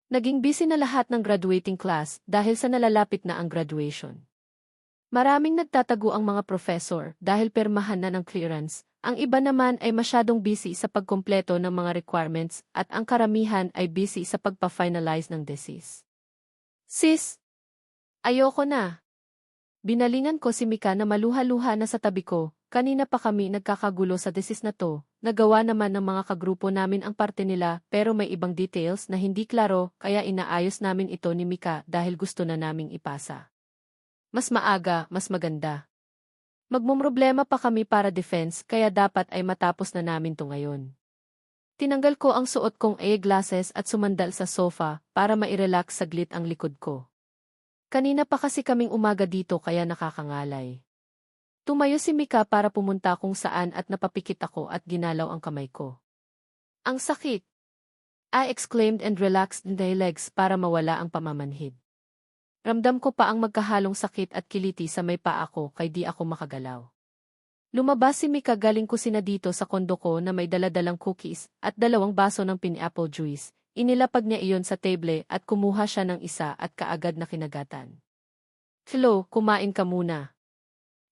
Naging busy na lahat ng graduating class dahil sa nalalapit na ang graduation. Maraming nagtatago ang mga professor dahil permahan na ng clearance, ang iba naman ay masyadong busy sa pagkumpleto ng mga requirements at ang karamihan ay busy sa pagpa-finalize ng thesis. Sis, ayoko na. Binalingan ko si Mika na maluha-luha na sa tabi ko, kanina pa kami nagkakagulo sa thesis na to, nagawa naman ng mga kagrupo namin ang parte nila pero may ibang details na hindi klaro kaya inaayos namin ito ni Mika dahil gusto na naming ipasa. Mas maaga, mas maganda. Magmumroblema pa kami para defense kaya dapat ay matapos na namin to ngayon. Tinanggal ko ang suot kong eyeglasses at sumandal sa sofa para mairelax saglit ang likod ko. Kanina pa kasi kaming umaga dito kaya nakakangalay. Tumayo si Mika para pumunta kung saan at napapikit ako at ginalaw ang kamay ko. Ang sakit! I exclaimed and relaxed my legs para mawala ang pamamanhid. Ramdam ko pa ang magkahalong sakit at kiliti sa may paa ko kaya di ako makagalaw. Lumabas si Mika galing kusina dito sa kondo ko na may daladalang cookies at 2 baso ng pineapple juice. Inilapag niya iyon sa table at kumuha siya ng isa at kaagad na kinagatan. Flo, kumain ka muna.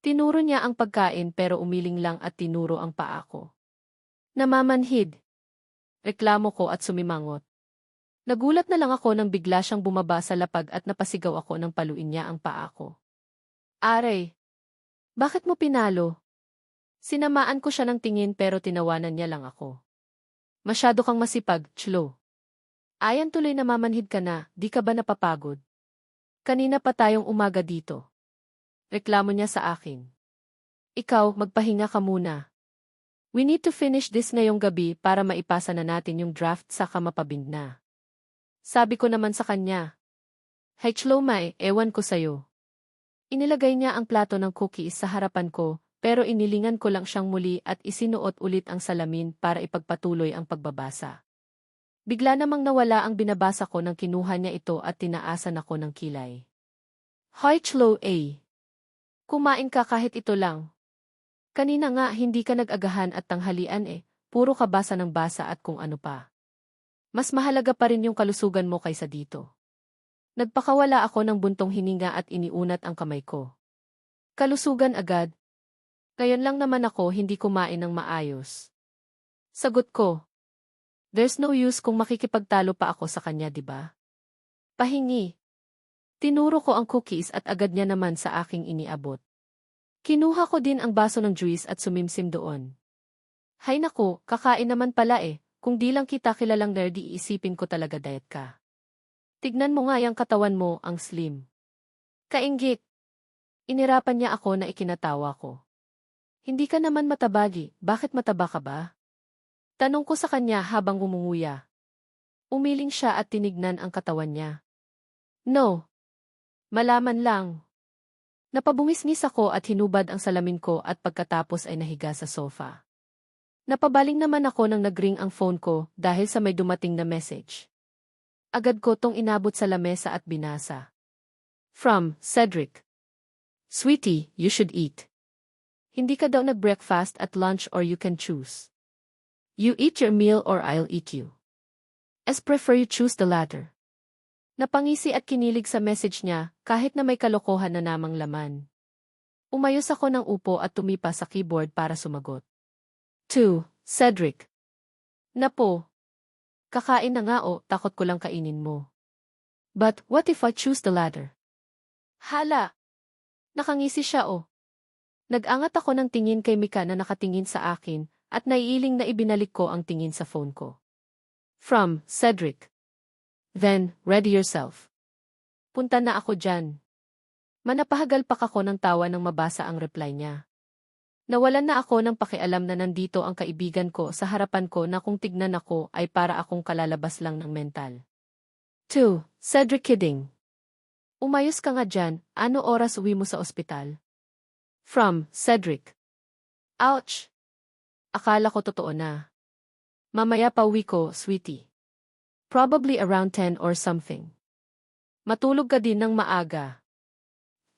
Tinuro niya ang pagkain pero umiling lang at tinuro ang paa ko. Namamanhid. Reklamo ko at sumimangot. Nagulat na lang ako nang bigla siyang bumaba sa lapag at napasigaw ako nang paluin niya ang paa ko. Aray! Bakit mo pinalo? Sinamaan ko siya ng tingin pero tinawanan niya lang ako. Masyado kang masipag, Chlo. Ayan tuloy namamanhid ka na, di ka ba napapagod? Kanina pa tayong umaga dito. Reklamo niya sa akin. Ikaw, magpahinga ka muna. We need to finish this ngayong gabi para maipasa na natin yung draft saka mapabind na. Sabi ko naman sa kanya. Hey Chlo Mai, ewan ko sayo. Inilagay niya ang plato ng cookies sa harapan ko, pero inilingan ko lang siyang muli at isinuot ulit ang salamin para ipagpatuloy ang pagbabasa. Bigla namang nawala ang binabasa ko nang kinuha niya ito at tinaasan ako ng kilay. Hoy Chlo A. Kumain ka kahit ito lang. Kanina nga hindi ka nag-agahan at tanghalian puro ka basa ng basa at kung ano pa. Mas mahalaga pa rin yung kalusugan mo kaysa dito. Nagpakawala ako ng buntong hininga at iniunat ang kamay ko. Kalusugan agad? Ngayon lang naman ako hindi kumain ng maayos. Sagot ko. There's no use kung makikipagtalo pa ako sa kanya, di ba? Pahingi. Tinuro ko ang cookies at agad niya naman sa aking iniabot. Kinuha ko din ang baso ng juice at sumimsim doon. Hay nako, kakain naman pala kung di lang kita kilalang nerdy iisipin ko talaga diet ka. Tignan mo nga yung katawan mo, ang slim. Kainggit. Inirapan niya ako na ikinatawa ko. Hindi ka naman matabagi, bakit mataba ka ba? Tanong ko sa kanya habang gumunguya. Umiling siya at tinignan ang katawan niya. No. Malaman lang. Napabungis-ngis ako at hinubad ang salamin ko at pagkatapos ay nahiga sa sofa. Napabaling naman ako nang nag-ring ang phone ko dahil sa may dumating na message. Agad ko tong inabot sa lamesa at binasa. From Cedric. Sweetie, you should eat. Hindi ka daw nag-breakfast at lunch or you can choose. You eat your meal or I'll eat you. As prefer you choose the latter. Napangisi at kinilig sa message niya kahit na may kalokohan na namang laman. Umayos ako ng upo at tumipa sa keyboard para sumagot. 2. Cedric. Napo. Kakain na nga takot ko lang kainin mo. But what if I choose the latter? Hala. Nakangisi siya Nag-angat ako ng tingin kay Mika na nakatingin sa akin at naiiling na ibinalik ko ang tingin sa phone ko. From Cedric. Then, ready yourself. Punta na ako dyan. Manapahagalpak ako ng tawa nang mabasa ang reply niya. Nawalan na ako ng pakialam na nandito ang kaibigan ko sa harapan ko na kung tignan ako ay para akong kalalabas lang ng mental. 2. Cedric kidding. Umayos ka nga dyan, ano oras uwi mo sa ospital? From Cedric. Ouch! Akala ko totoo na. Mamaya pa uwi ko, sweetie. Probably around 10 or something. Matulog ka din ng maaga.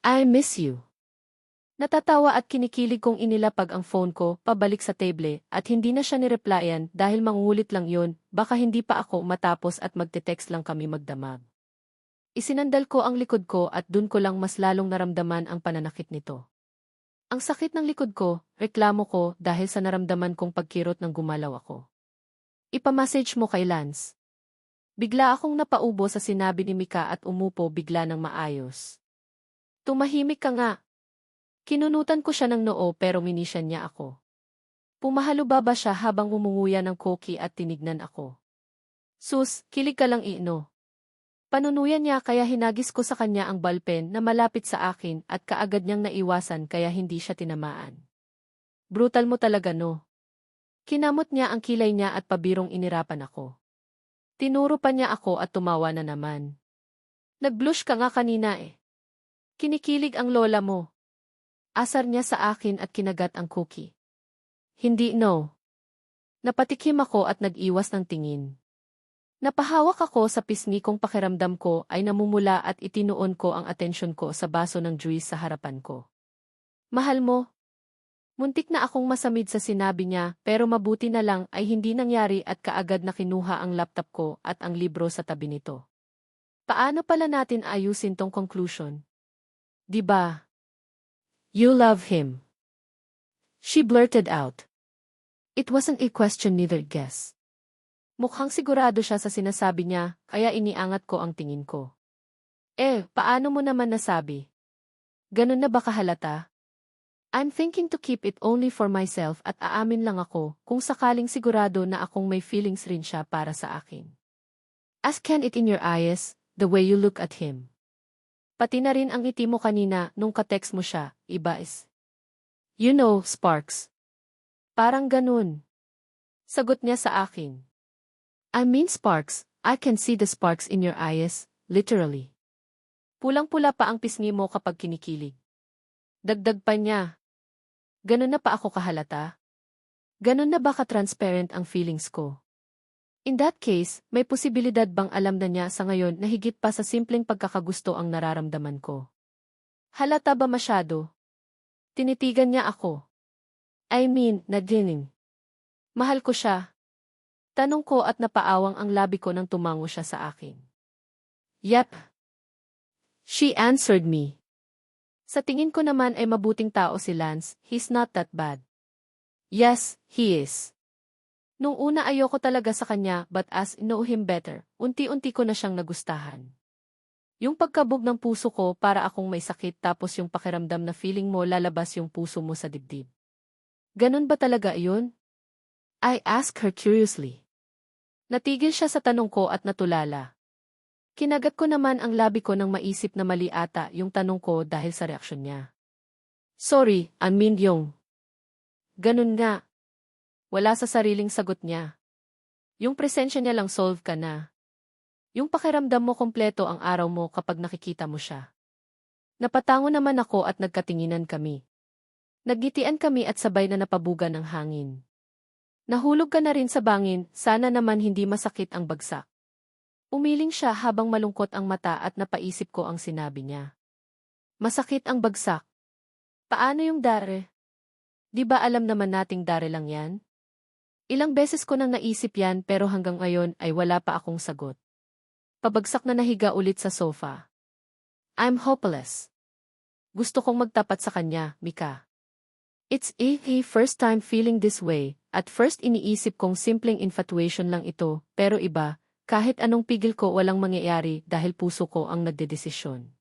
I miss you. Natatawa at kinikilig kong inilapag ang phone ko pabalik sa table at hindi na siya nireplyan dahil mangungulit lang yun, baka hindi pa ako matapos at magte-text lang kami magdamag. Isinandal ko ang likod ko at dun ko lang mas lalong naramdaman ang pananakit nito. Ang sakit ng likod ko, reklamo ko dahil sa naramdaman kong pagkirot ng gumalaw ako. Ipamassage mo kay Lance. Bigla akong napaubo sa sinabi ni Mika at umupo bigla ng maayos. Tumahimik ka nga. Kinunutan ko siya ng noo pero minisyan niya ako. Pumahalubaba ba siya habang umunguya ng koki at tinignan ako. Sus, kilig ka lang ino. Panunuyan niya kaya hinagis ko sa kanya ang ballpen na malapit sa akin at kaagad niyang naiwasan kaya hindi siya tinamaan. Brutal mo talaga no. Kinamot niya ang kilay niya at pabirong inirapan ako. Tinuro pa niya ako at tumawa na naman. Nag-blush ka nga kanina eh. Kinikilig ang lola mo. Asar niya sa akin at kinagat ang cookie. Hindi no. Napatikim ako at nag-iwas ng tingin. Napahawak ako sa pisngi kong pakiramdam ko ay namumula at itinuon ko ang atensyon ko sa baso ng juice sa harapan ko. Mahal mo? Muntik na akong masamid sa sinabi niya pero mabuti na lang ay hindi nangyari at kaagad na kinuha ang laptop ko at ang libro sa tabi nito. Paano pala natin ayusin tong conclusion? Diba? You love him. She blurted out. It wasn't a question neither guess. Mukhang sigurado siya sa sinasabi niya, kaya iniangat ko ang tingin ko. Paano mo naman nasabi? Ganun na ba kahalata? I'm thinking to keep it only for myself at aamin lang ako kung sakaling sigurado na akong may feelings rin siya para sa akin. As can it in your eyes, the way you look at him. Pati na rin ang ngiti mo kanina nung ka-text mo siya, iba is. You know, Sparks. Parang ganun. Sagot niya sa akin. I mean Sparks, I can see the sparks in your eyes, literally. Pulang-pula pa ang pisngi mo kapag kinikilig. Dagdag pa niya. Ganun na pa ako kahalata? Ganun na ba ka-transparent ang feelings ko? In that case, may posibilidad bang alam na niya sa ngayon na higit pa sa simpleng pagkakagusto ang nararamdaman ko? Halata ba masyado? Tinitigan niya ako. I mean, nagdining. Mahal ko siya. Tanong ko at napaawang ang labi ko nang tumango siya sa akin. Yep. She answered me. Sa tingin ko naman ay mabuting tao si Lance, he's not that bad. Yes, he is. Nung una ayoko talaga sa kanya but as I know him better, unti-unti ko na siyang nagustahan. Yung pagkabog ng puso ko para akong may sakit tapos yung pakiramdam na feeling mo lalabas yung puso mo sa dibdib. Ganun ba talaga yun? I asked her curiously. Natigil siya sa tanong ko at natulala. Kinagat ko naman ang labi ko nang maisip na mali ata yung tanong ko dahil sa reaksyon niya. Sorry, I mean yung. Ganun nga. Wala sa sariling sagot niya. Yung presensya niya lang solve ka na. Yung pakiramdam mo kompleto ang araw mo kapag nakikita mo siya. Napatango naman ako at nagkatinginan kami. Naggitian kami at sabay na napabugan ng hangin. Nahulog ka na rin sa bangin, sana naman hindi masakit ang bagsak. Umiling siya habang malungkot ang mata at napaisip ko ang sinabi niya. Masakit ang bagsak. Paano yung dare? Di ba alam naman nating dare lang yan? Ilang beses ko nang naisip yan pero hanggang ngayon ay wala pa akong sagot. Pabagsak na nahiga ulit sa sofa. I'm hopeless. Gusto kong magtapat sa kanya, Mika. It's a first time feeling this way. At first iniisip kong simpleng infatuation lang ito, pero iba, kahit anong pigil ko walang mangyayari dahil puso ko ang nagdedesisyon.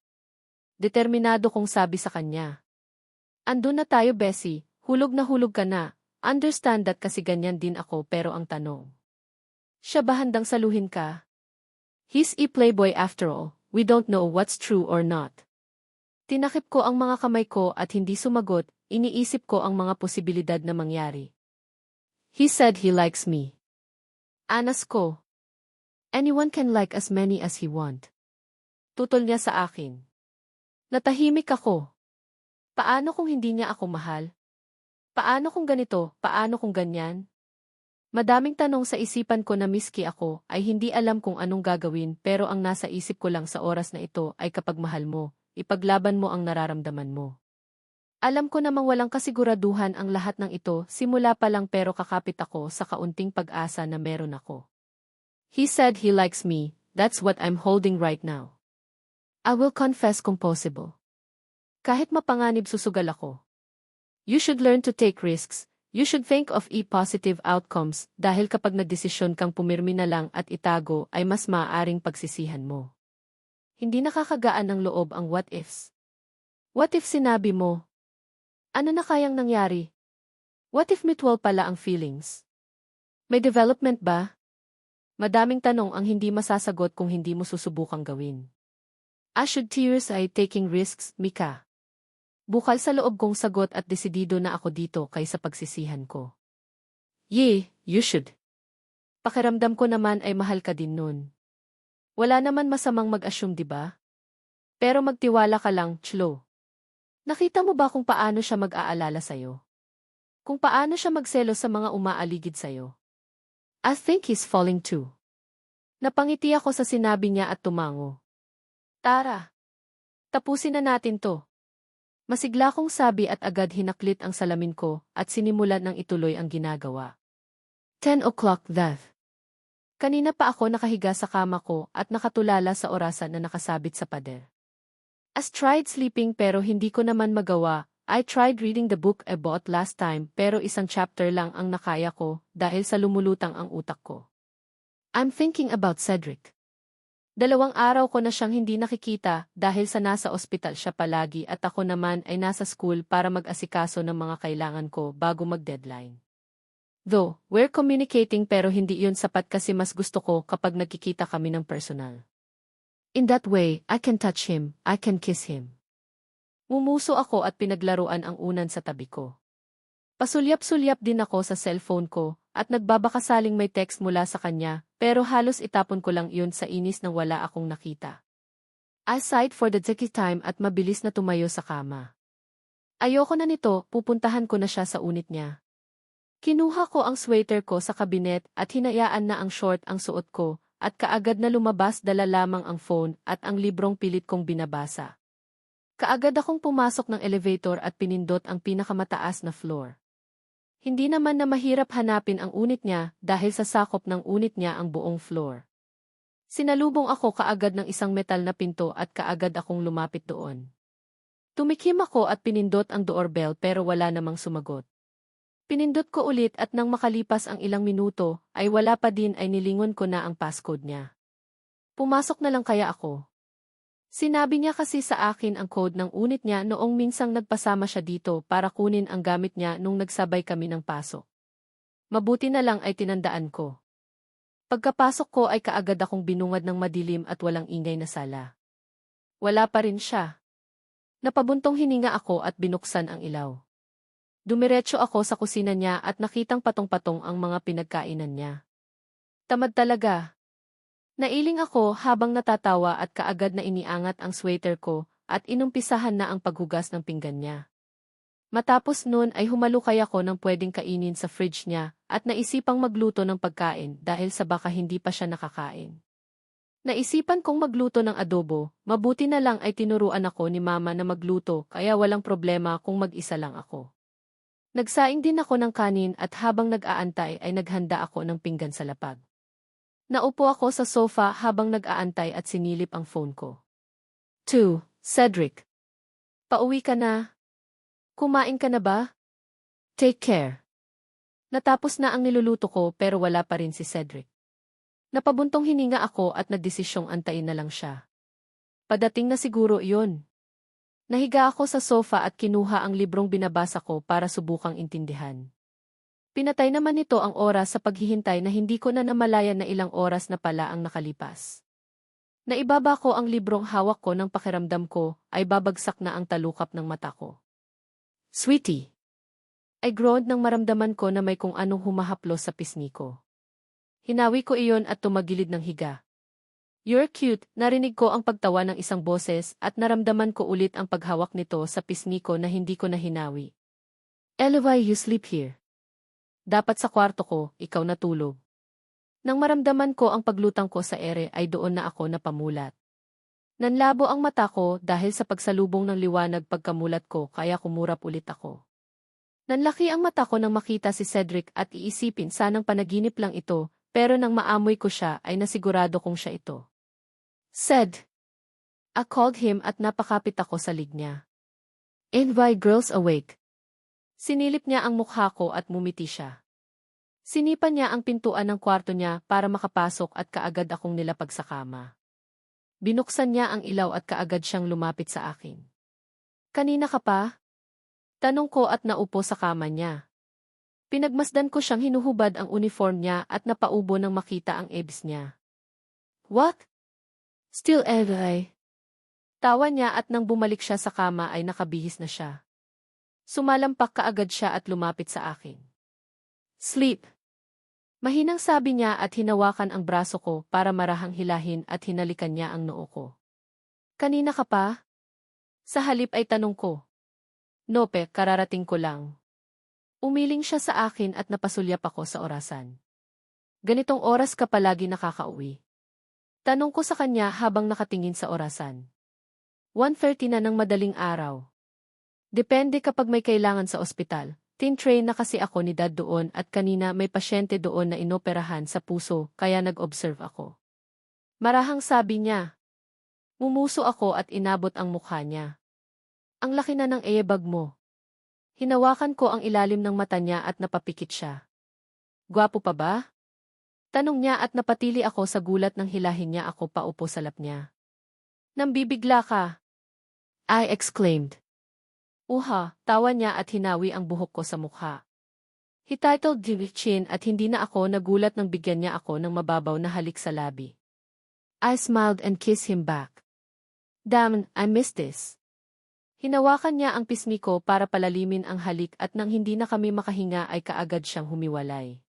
Determinado kong sabi sa kanya. Andun na tayo, Bessie, hulog na hulog ka na. Understand that kasi ganyan din ako pero ang tanong. Siya ba handang saluhin ka? He's a playboy after all, we don't know what's true or not. Tinakip ko ang mga kamay ko at hindi sumagot, iniisip ko ang mga posibilidad na mangyari. He said he likes me. Anas ko. Anyone can like as many as he want. Tutol niya sa akin. Natahimik ako. Paano kung hindi niya ako mahal? Paano kung ganito, paano kung ganyan? Madaming tanong sa isipan ko na miski ako ay hindi alam kung anong gagawin pero ang nasa isip ko lang sa oras na ito ay kapag mahal mo, ipaglaban mo ang nararamdaman mo. Alam ko namang walang kasiguraduhan ang lahat ng ito simula pa lang pero kakapit ako sa kaunting pag-asa na meron ako. He said he likes me, that's what I'm holding right now. I will confess kung possible. Kahit mapanganib susugal ako. You should learn to take risks, you should think of positive outcomes dahil kapag nagdesisyon kang pumirmi na lang at itago ay mas maaaring pagsisihan mo. Hindi nakakagaan ng loob ang what ifs. What if sinabi mo? Ano na kayang nangyari? What if mutual pala ang feelings? May development ba? Madaming tanong ang hindi masasagot kung hindi mo susubukang gawin. Should tears ay taking risks, Mika? Bukal sa loob kong sagot at desidido na ako dito kaysa pagsisihan ko. You should. Pakiramdam ko naman ay mahal ka din nun. Wala naman masamang mag-assume, diba? Pero magtiwala ka lang, Chlo. Nakita mo ba kung paano siya mag-aalala sa'yo? Kung paano siya magselo sa mga umaaligid sa'yo? I think he's falling too. Napangiti ako sa sinabi niya at tumango. Tara. Tapusin na natin to. Masigla kong sabi at agad hinaklit ang salamin ko at sinimulan ng ituloy ang ginagawa. 10 o'clock that. Kanina pa ako nakahiga sa kama ko at nakatulala sa orasan na nakasabit sa pader. I tried sleeping pero hindi ko naman magawa. I tried reading the book I bought last time pero isang chapter lang ang nakaya ko dahil sa lumulutang ang utak ko. I'm thinking about Cedric. 2 araw ko na siyang hindi nakikita dahil sa nasa ospital siya palagi at ako naman ay nasa school para mag-asikaso ng mga kailangan ko bago mag-deadline. Though, we're communicating pero hindi yun sapat kasi mas gusto ko kapag nagkikita kami ng personal. In that way, I can touch him, I can kiss him. Mumuso ako at pinaglaruan ang unan sa tabi ko. Pasulyap-sulyap din ako sa cellphone ko at nagbabakasaling may text mula sa kanya pero halos itapon ko lang yun sa inis nang wala akong nakita. I sighed for the second time at mabilis na tumayo sa kama. Ayoko na nito, pupuntahan ko na siya sa unit niya. Kinuha ko ang sweater ko sa kabinet at hinayaan na ang short ang suot ko. At kaagad na lumabas dala lamang ang phone at ang librong pilit kong binabasa. Kaagad akong pumasok ng elevator at pinindot ang pinakamataas na floor. Hindi naman na mahirap hanapin ang unit niya dahil sa sakop ng unit niya ang buong floor. Sinalubong ako kaagad ng isang metal na pinto at kaagad akong lumapit doon. Tumikim ako at pinindot ang doorbell pero wala namang sumagot. Pinindot ko ulit at nang makalipas ang ilang minuto, ay wala pa din ay nilingon ko na ang passcode niya. Pumasok na lang kaya ako. Sinabi niya kasi sa akin ang code ng unit niya noong minsang nagpasama siya dito para kunin ang gamit niya nung nagsabay kami ng pasok. Mabuti na lang ay tinandaan ko. Pagkapasok ko ay kaagad akong binungad ng madilim at walang ingay na sala. Wala pa rin siya. Napabuntong hininga ako at binuksan ang ilaw. Dumiretso ako sa kusina niya at nakitang patong-patong ang mga pinagkainan niya. Tamad talaga. Nailing ako habang natatawa at kaagad na iniangat ang sweater ko at inumpisahan na ang paghugas ng pinggan niya. Matapos nun ay humalukay ako ng pwedeng kainin sa fridge niya at naisipang magluto ng pagkain dahil sa baka hindi pa siya nakakain. Naisipan kong magluto ng adobo, mabuti na lang ay tinuruan ako ni mama na magluto kaya walang problema kung mag-isa lang ako. Nagsaing din ako ng kanin at habang nag-aantay ay naghanda ako ng pinggan sa lapag. Naupo ako sa sofa habang nag-aantay at sinilip ang phone ko. 2. Cedric. Pauwi ka na? Kumain ka na ba? Take care. Natapos na ang niluluto ko pero wala pa rin si Cedric. Napabuntong hininga ako at nagdesisyong antayin na lang siya. Padating na siguro iyon. Nahiga ako sa sofa at kinuha ang librong binabasa ko para subukang intindihan. Pinatay naman nito ang oras sa paghihintay na hindi ko na namalayan na ilang oras na pala ang nakalipas. Naibaba ko ang librong hawak ko nang pakiramdam ko ay babagsak na ang talukap ng mata ko. Sweetie! I groaned nang maramdaman ko na may kung anong humahaplos sa pisngi ko. Hinawi ko iyon at tumagilid ng higa. You're cute, narinig ko ang pagtawa ng isang boses at naramdaman ko ulit ang paghawak nito sa pisngi ko na hindi ko na hinawi. Why you sleep here? Dapat sa kwarto ko, ikaw natulog. Nang maramdaman ko ang paglutang ko sa ere ay doon na ako napamulat. Nanlabo ang mata ko dahil sa pagsalubong ng liwanag pagkamulat ko kaya kumurap ulit ako. Nanlaki ang mata ko nang makita si Cedric at iisipin sanang panaginip lang ito, pero nang maamoy ko siya ay nasigurado kong siya ito. Ced! I called him at napakapit ako sa lig niya. Invite girls awake. Sinilip niya ang mukha ko at mumiti siya. Sinipan niya ang pintuan ng kwarto niya para makapasok at kaagad akong nilapag sa kama. Binuksan niya ang ilaw at kaagad siyang lumapit sa akin. Kanina ka pa? Tanong ko at naupo sa kama niya. Pinagmasdan ko siyang hinuhubad ang uniform niya at napaubo nang makita ang abs niya. What? Still ever. Tawa niya at nang bumalik siya sa kama ay nakabihis na siya. Sumalampak kaagad siya at lumapit sa akin. Sleep. Mahinang sabi niya at hinawakan ang braso ko para marahang hilahin at hinalikan niya ang noo ko. Kanina ka pa? Sa halip ay tanong ko. Nope, kararating ko lang. Umiling siya sa akin at napasulyap ako sa orasan. Ganitong oras ka palagi nakakauwi. Tanong ko sa kanya habang nakatingin sa orasan. 1:30 na ng madaling araw. Depende kapag may kailangan sa ospital. Tin-train na kasi ako ni Dad doon at kanina may pasyente doon na inoperahan sa puso kaya nag-observe ako. Marahang sabi niya. Mumuso ako at inabot ang mukha niya. Ang laki na ng earbag mo. Hinawakan ko ang ilalim ng mata niya at napapikit siya. Gwapo pa ba? Tanong niya at napatili ako sa gulat nang hilahin niya ako paupo sa lap niya. Nambibigla ka? I exclaimed. Uha, tawa niya at hinawi ang buhok ko sa mukha. He titled the chin at hindi na ako nagulat nang bigyan niya ako ng mababaw na halik sa labi. I smiled and kissed him back. Damn, I missed this. Hinawakan niya ang pisngi ko para palalimin ang halik at nang hindi na kami makahinga ay kaagad siyang humiwalay.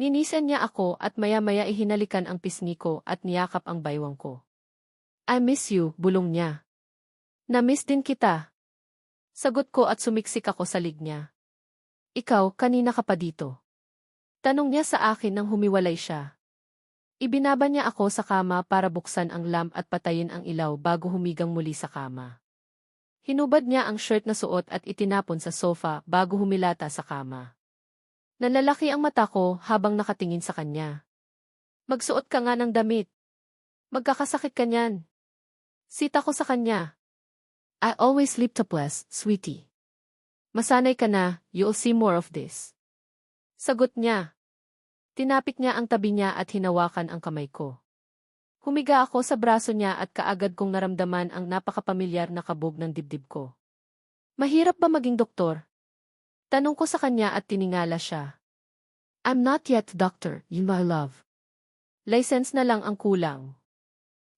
Ninisan niya ako at maya-maya ihinalikan ang pisngi ko at niyakap ang baywang ko. I miss you, bulong niya. Na-miss din kita. Sagot ko at sumiksik ako sa lig niya. Ikaw, kanina ka pa dito. Tanong niya sa akin nang humiwalay siya. Ibinaba niya ako sa kama para buksan ang lamp at patayin ang ilaw bago humigang muli sa kama. Hinubad niya ang shirt na suot at itinapon sa sofa bago humilata sa kama. Nalalaki ang mata ko habang nakatingin sa kanya. Magsuot ka nga ng damit. Magkakasakit ka niyan. Sita ko sa kanya. I always sleep topless, sweetie. Masanay ka na, you'll see more of this. Sagot niya. Tinapik niya ang tabi niya at hinawakan ang kamay ko. Humiga ako sa braso niya at kaagad kong naramdaman ang napakapamilyar na kabog ng dibdib ko. Mahirap ba maging doktor? Tanong ko sa kanya at tiningala siya. I'm not yet doctor, you my love. License na lang ang kulang.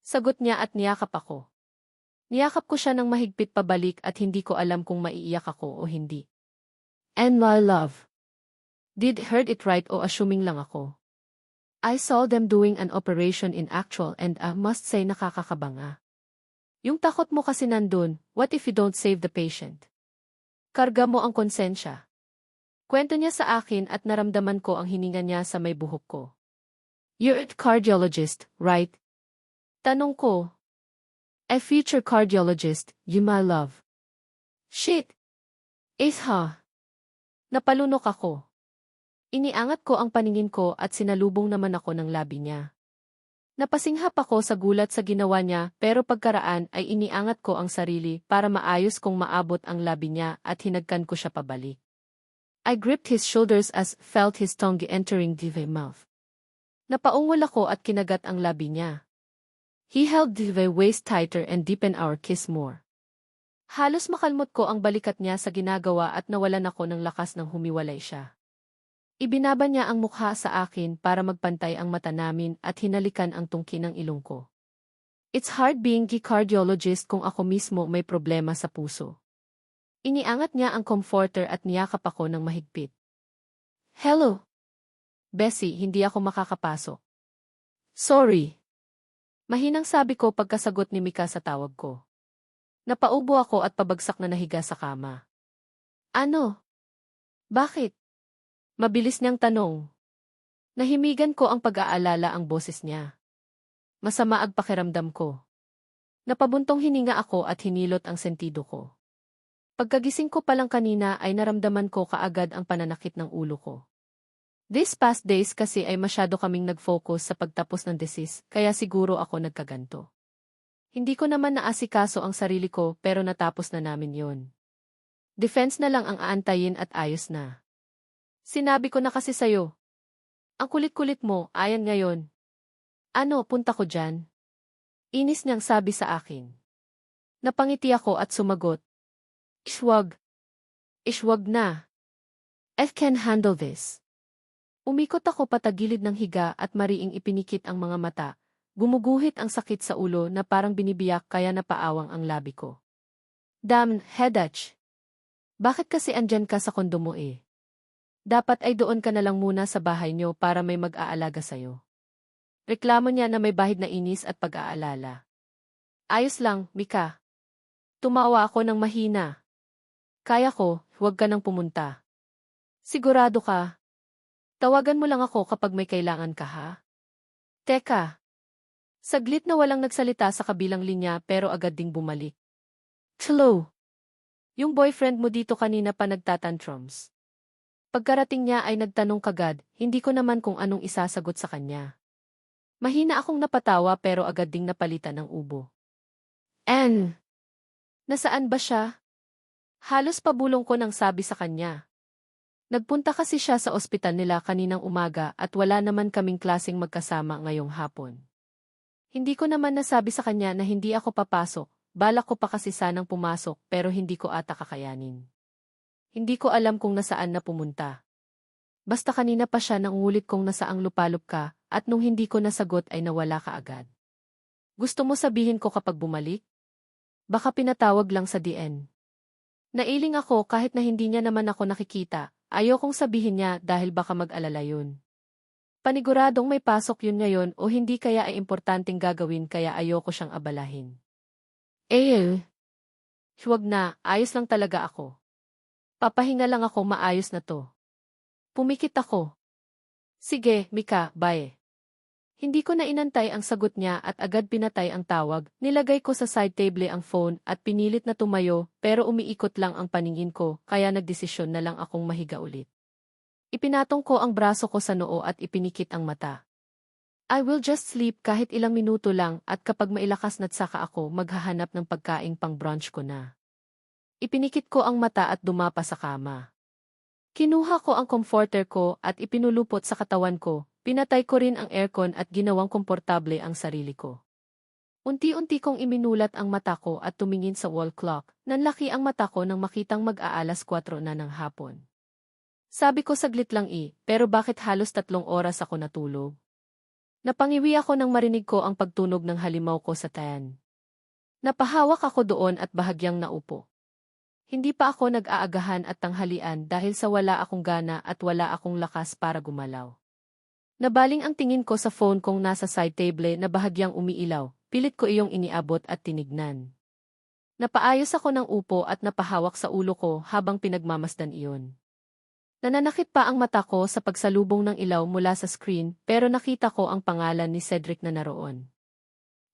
Sagot niya at niyakap ako. Niyakap ko siya ng mahigpit pabalik at hindi ko alam kung maiiyak ako o hindi. And my love. Did heard it right o assuming lang ako? I saw them doing an operation in actual and I must say nakakakabanga. Yung takot mo kasi nandun, what if you don't save the patient? Karga mo ang konsensya. Kwento niya sa akin at naramdaman ko ang hininga niya sa may buhok ko. You're a cardiologist, right? Tanong ko. A future cardiologist, you my love. Shit! Ha? Napalunok ako. Iniangat ko ang paningin ko at sinalubong naman ako ng labi niya. Napasinghap ako sa gulat sa ginawa niya pero pagkaraan ay iniangat ko ang sarili para maayos kong maabot ang labi niya at hinagkan ko siya pabalik. I gripped his shoulders as felt his tongue entering the mouth. Napaungol ako at kinagat ang labi niya. He held the waist tighter and deepened our kiss more. Halos makalmot ko ang balikat niya sa ginagawa at nawalan ako ng lakas nang humiwalay siya. Ibinaba niya ang mukha sa akin para magpantay ang mata namin at hinalikan ang tungki ng ilong ko. It's hard being a cardiologist kung ako mismo may problema sa puso. Iniangat niya ang comforter at niyakap ako ng mahigpit. Hello? Bessie, hindi ako makakapasok. Sorry. Mahinang sabi ko pagkasagot ni Mika sa tawag ko. Napaubo ako at pabagsak na nahiga sa kama. Ano? Bakit? Mabilis niyang tanong. Nahimigan ko ang pag-aalala ang boses niya. Masama ang pakiramdam ko. Napabuntong hininga ako at hinilot ang sentido ko. Pagkagising ko palang kanina ay naramdaman ko kaagad ang pananakit ng ulo ko. These past days kasi ay masyado kaming nag-focus sa pagtapos ng thesis, kaya siguro ako nagkaganto. Hindi ko naman naasikaso ang sarili ko pero natapos na namin yon. Defense na lang ang aantayin at ayos na. Sinabi ko na kasi sayo. Ang kulit-kulit mo, ayan ngayon. Ano, punta ko dyan? Inis niyang sabi sa akin. Napangiti ako at sumagot. Ishwag. Ishwag na. I can handle this. Umikot ako patagilid ng higa at mariing ipinikit ang mga mata. Gumuguhit ang sakit sa ulo na parang binibiyak kaya napaawang ang labi ko. Damn, Hedach. Bakit kasi andyan ka sa kondo mo eh? Dapat ay doon ka na lang muna sa bahay nyo para may mag-aalaga sayo. Reklamo niya na may bahid na inis at pag-aalala. Ayos lang, Mika. Tumawa ako ng mahina. Kaya ko, huwag ka nang pumunta. Sigurado ka? Tawagan mo lang ako kapag may kailangan ka ha? Teka. Saglit na walang nagsalita sa kabilang linya pero agad ding bumalik. Hello. Yung boyfriend mo dito kanina pa nagtatantrums. Pagkarating niya ay nagtanong kagad, hindi ko naman kung anong isasagot sa kanya. Mahina akong napatawa pero agad ding napalitan ng ubo. And? Nasaan ba siya? Halos pabulong ko nang sabi sa kanya. Nagpunta kasi siya sa ospital nila kaninang umaga at wala naman kaming klaseng magkasama ngayong hapon. Hindi ko naman nasabi sa kanya na hindi ako papasok, balak ko pa kasi sanang pumasok pero hindi ko ata kakayanin. Hindi ko alam kung nasaan na pumunta. Basta kanina pa siya nangulit kong nasaang lupalop ka at nung hindi ko nasagot ay nawala ka agad. Gusto mo sabihin ko kapag bumalik? Baka pinatawag lang sa DN. Nailing ako kahit na hindi niya naman ako nakikita, ayokong sabihin niya dahil baka mag-alala yun. Paniguradong may pasok yun ngayon o hindi kaya ay importanteng gagawin kaya ayoko siyang abalahin. Huwag na, ayos lang talaga ako. Papahinga lang ako maayos na to. Pumikit ako. Sige, Mika, bye. Hindi ko na inantay ang sagot niya at agad pinatay ang tawag, nilagay ko sa side table ang phone at pinilit na tumayo pero umiikot lang ang paningin ko kaya nagdesisyon na lang akong mahiga ulit. Ipinatong ko ang braso ko sa noo at ipinikit ang mata. I will just sleep kahit ilang minuto lang at kapag mailakas na't saka ako maghahanap ng pagkaing pang brunch ko na. Ipinikit ko ang mata at dumapa sa kama. Kinuha ko ang comforter ko at ipinulupot sa katawan ko, pinatay ko rin ang aircon at ginawang komportable ang sarili ko. Unti-unti kong iminulat ang mata ko at tumingin sa wall clock, nanlaki ang mata ko nang makitang mag-aalas 4 na ng hapon. Sabi ko saglit lang pero bakit halos 3 oras ako natulog? Napangiwi ako nang marinig ko ang pagtunog ng halimaw ko sa tiyan. Napahawak ako doon at bahagyang naupo. Hindi pa ako nag-aagahan at tanghalian dahil sa wala akong gana at wala akong lakas para gumalaw. Nabaling ang tingin ko sa phone kong nasa side table na bahagyang umiilaw, pilit ko iyong iniabot at tinignan. Napaayos ako ng upo at napahawak sa ulo ko habang pinagmamasdan iyon. Nananakit pa ang mata ko sa pagsalubong ng ilaw mula sa screen pero nakita ko ang pangalan ni Cedric na naroon.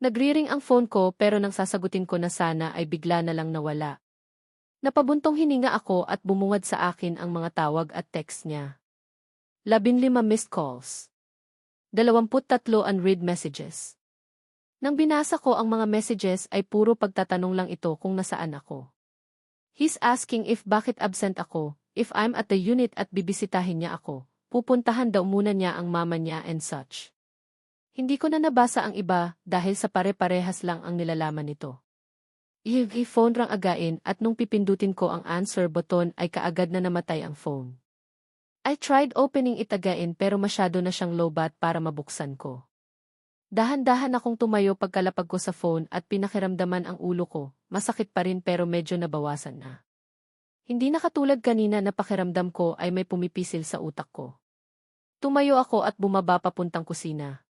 Nagriring ang phone ko pero nang sasagutin ko na sana ay bigla na lang nawala. Napabuntong hininga ako at bumungad sa akin ang mga tawag at text niya. 15 missed calls. 23 unread messages. Nang binasa ko ang mga messages ay puro pagtatanong lang ito kung nasaan ako. He's asking if bakit absent ako, if I'm at the unit at bibisitahin niya ako, pupuntahan daw muna niya ang mama niya and such. Hindi ko na nabasa ang iba dahil sa pare-parehas lang ang nilalaman nito. I-phone rang again at nung pipindutin ko ang answer button ay kaagad na namatay ang phone. I tried opening it again pero masyado na siyang lowbat para mabuksan ko. Dahan-dahan akong tumayo pagkalapag ko sa phone at pinakiramdaman ang ulo ko, masakit pa rin pero medyo nabawasan na. Hindi na katulad kanina na pakiramdam ko ay may pumipisil sa utak ko. Tumayo ako at bumaba papuntang kusina.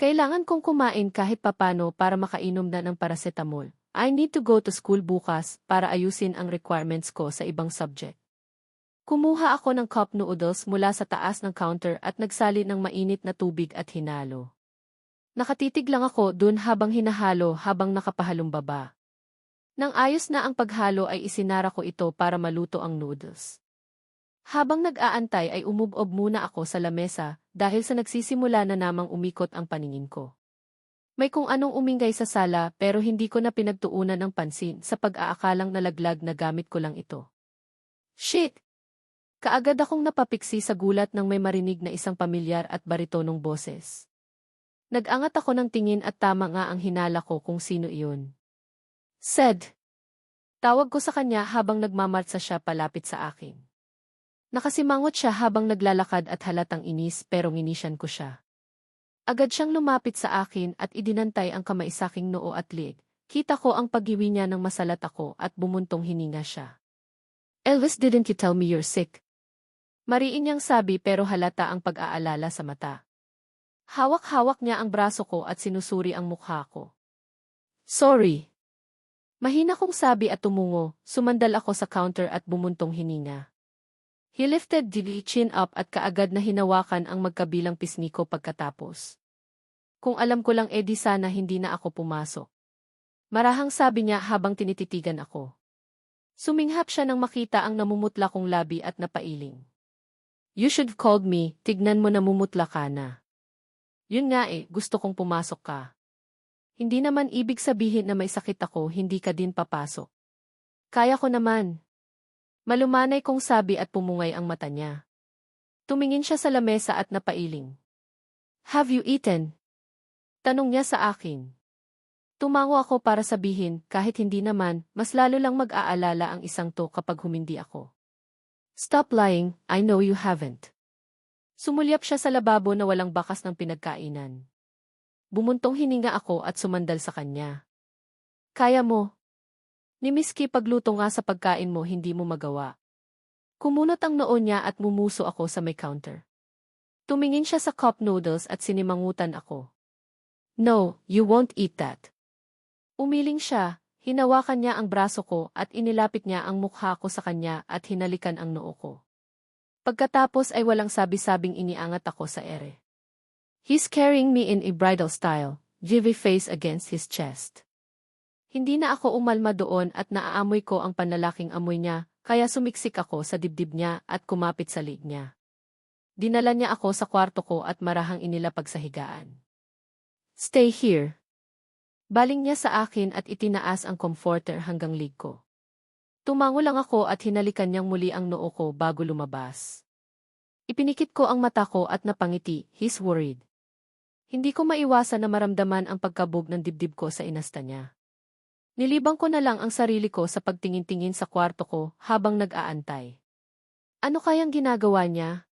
Kailangan kong kumain kahit papano para makainom na ng paracetamol. I need to go to school bukas para ayusin ang requirements ko sa ibang subject. Kumuha ako ng cup noodles mula sa taas ng counter at nagsali ng mainit na tubig at hinalo. Nakatitig lang ako dun habang hinahalo habang nakapahalumbaba. Nang ayos na ang paghalo ay isinara ko ito para maluto ang noodles. Habang nag-aantay ay umubob muna ako sa lamesa dahil sa nagsisimula na namang umikot ang paningin ko. May kung anong umingay sa sala pero hindi ko na pinagtuunan ng pansin sa pag-aakalang nalaglag na gamit ko lang ito. Shit! Kaagad akong napapiksi sa gulat nang may marinig na isang pamilyar at baritonong boses. Nag-angat ako ng tingin at tama nga ang hinala ko kung sino iyon. Sed! Tawag ko sa kanya habang nagmamartsa siya palapit sa akin. Nakasimangot siya habang naglalakad at halatang inis pero nginisyan ko siya. Agad siyang lumapit sa akin at idinantay ang kamay sa aking noo at liig. Kita ko ang paghiwi niya nang masalat ako at bumuntong hininga siya. Elvis, didn't you tell me you're sick? Mariin niyang sabi pero halata ang pag-aalala sa mata. Hawak-hawak niya ang braso ko at sinusuri ang mukha ko. Sorry. Mahina kong sabi at tumungo, sumandal ako sa counter at bumuntong hininga. He lifted the chin up at kaagad na hinawakan ang magkabilang pisngi ko pagkatapos. Kung alam ko lang di sana hindi na ako pumasok. Marahang sabi niya habang tinititigan ako. Suminghap siya nang makita ang namumutla kong labi at napailing. You should have called me, tignan mo namumutla ka na. Yun nga gusto kong pumasok ka. Hindi naman ibig sabihin na may sakit ako, hindi ka din papasok. Kaya ko naman. Malumanay kong sabi at pumungay ang mata niya. Tumingin siya sa lamesa at napailing. Have you eaten? Tanong niya sa akin. Tumango ako para sabihin, kahit hindi naman, mas lalo lang mag-aalala ang isang to kapag humindi ako. Stop lying, I know you haven't. Sumulyap siya sa lababo na walang bakas ng pinagkainan. Bumuntong hininga ako at sumandal sa kanya. Kaya mo. Ni miski pagluto nga sa pagkain mo hindi mo magawa. Kumunot ang noo niya at mumuso ako sa may counter. Tumingin siya sa cup noodles at sinimangutan ako. No, you won't eat that. Umiling siya, hinawakan niya ang braso ko at inilapit niya ang mukha ko sa kanya at hinalikan ang noo ko. Pagkatapos ay walang sabi-sabing iniangat ako sa ere. He's carrying me in a bridal style, jivy face against his chest. Hindi na ako umalma doon at naaamoy ko ang panlalaking amoy niya, kaya sumiksik ako sa dibdib niya at kumapit sa liig niya. Dinala niya ako sa kwarto ko at marahang inilapag sa higaan. Stay here. Baling niya sa akin at itinaas ang comforter hanggang liig ko. Tumango lang ako at hinalikan niyang muli ang noo ko bago lumabas. Ipinikit ko ang mata ko at napangiti, he's worried. Hindi ko maiwasan na maramdaman ang pagkabog ng dibdib ko sa inasta niya. Nilibang ko na lang ang sarili ko sa pagtingin-tingin sa kwarto ko habang nag-aantay. Ano kayang ginagawa niya?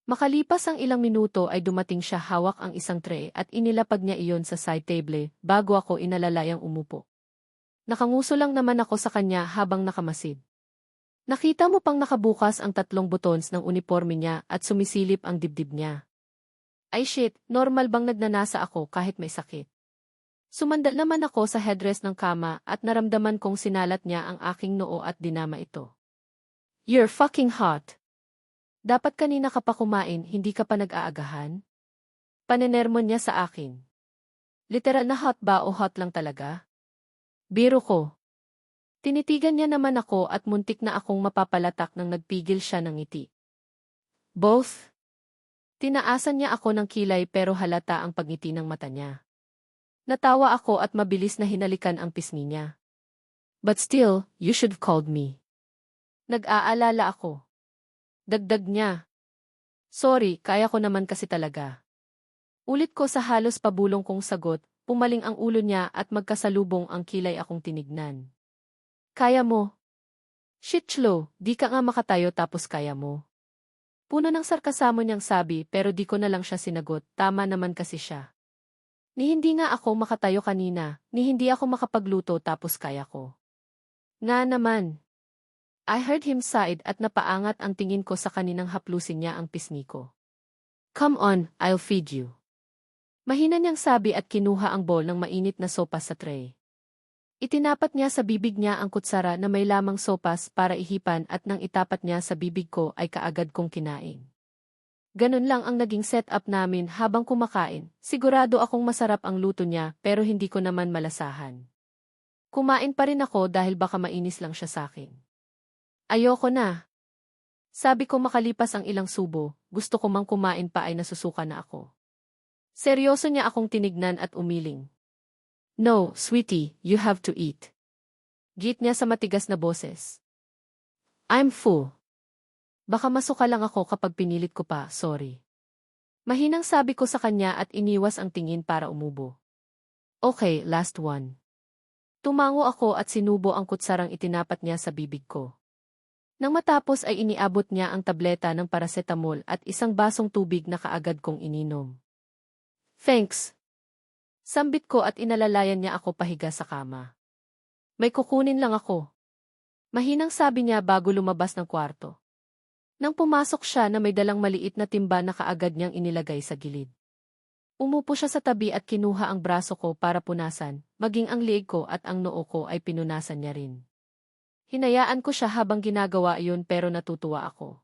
Makalipas ang ilang minuto ay dumating siya, hawak ang isang tray at inilapag niya iyon sa side table bago ako inalalayang umupo. Nakanguso lang naman ako sa kanya habang nakamasid. Nakita mo pang nakabukas ang 3 buttons ng uniforme niya at sumisilip ang dibdib niya. Ay shit, normal bang nagnanasa ako kahit may sakit? Sumandal naman ako sa headrest ng kama at naramdaman kong sinalat niya ang aking noo at dinama ito. You're fucking hot. Dapat kanina ka pa kumain, hindi ka pa nag-aagahan? Panenermon niya sa akin. Literal na hot ba o hot lang talaga? Biro ko. Tinitigan niya naman ako at muntik na akong mapapalatak nang nagpigil siya ng ngiti. Both? Tinaasan niya ako ng kilay pero halata ang pagngiti ng mata niya. Natawa ako at mabilis na hinalikan ang pisngi niya. But still, you should have called me. Nag-aalala ako. Dagdag niya. Sorry, kaya ko naman kasi talaga. Ulit ko sa halos pabulong kong sagot, pumaling ang ulo niya at magkasalubong ang kilay akong tinignan. Kaya mo. Shit Chlo, di ka nga makatayo tapos kaya mo. Puno ng sarkasamo niyang sabi pero di ko na lang siya sinagot, tama naman kasi siya. Ni hindi nga ako makatayo kanina, ni hindi ako makapagluto tapos kaya ko. Nga naman. I heard him sighed at napaangat ang tingin ko sa kaninang haplusin niya ang pisngi ko. Come on, I'll feed you. Mahina niyang sabi at kinuha ang bowl ng mainit na sopas sa tray. Itinapat niya sa bibig niya ang kutsara na may lamang sopas para ihipan at nang itapat niya sa bibig ko ay kaagad kong kinain. Ganun lang ang naging setup namin habang kumakain. Sigurado akong masarap ang luto niya pero hindi ko naman malasahan. Kumain pa rin ako dahil baka mainis lang siya sakin. Ayoko na. Sabi ko makalipas ang ilang subo, gusto ko mang kumain pa ay nasusuka na ako. Seryoso niya akong tinignan at umiling. No, sweetie, you have to eat. Git niya sa matigas na boses. I'm full. Baka masuka lang ako kapag pinilit ko pa, sorry. Mahinang sabi ko sa kanya at iniwas ang tingin para umubo. Okay, last one. Tumango ako at sinubo ang kutsarang itinapat niya sa bibig ko. Nang matapos ay iniabot niya ang tableta ng paracetamol at isang basong tubig na kaagad kong ininom. Thanks. Sambit ko at inalalayan niya ako pahiga sa kama. May kukunin lang ako. Mahinang sabi niya bago lumabas ng kwarto. Nang pumasok siya na may dalang maliit na timba na kaagad niyang inilagay sa gilid. Umupo siya sa tabi at kinuha ang braso ko para punasan, maging ang liig ko at ang noo ko ay pinunasan niya rin. Hinayaan ko siya habang ginagawa iyon pero natutuwa ako.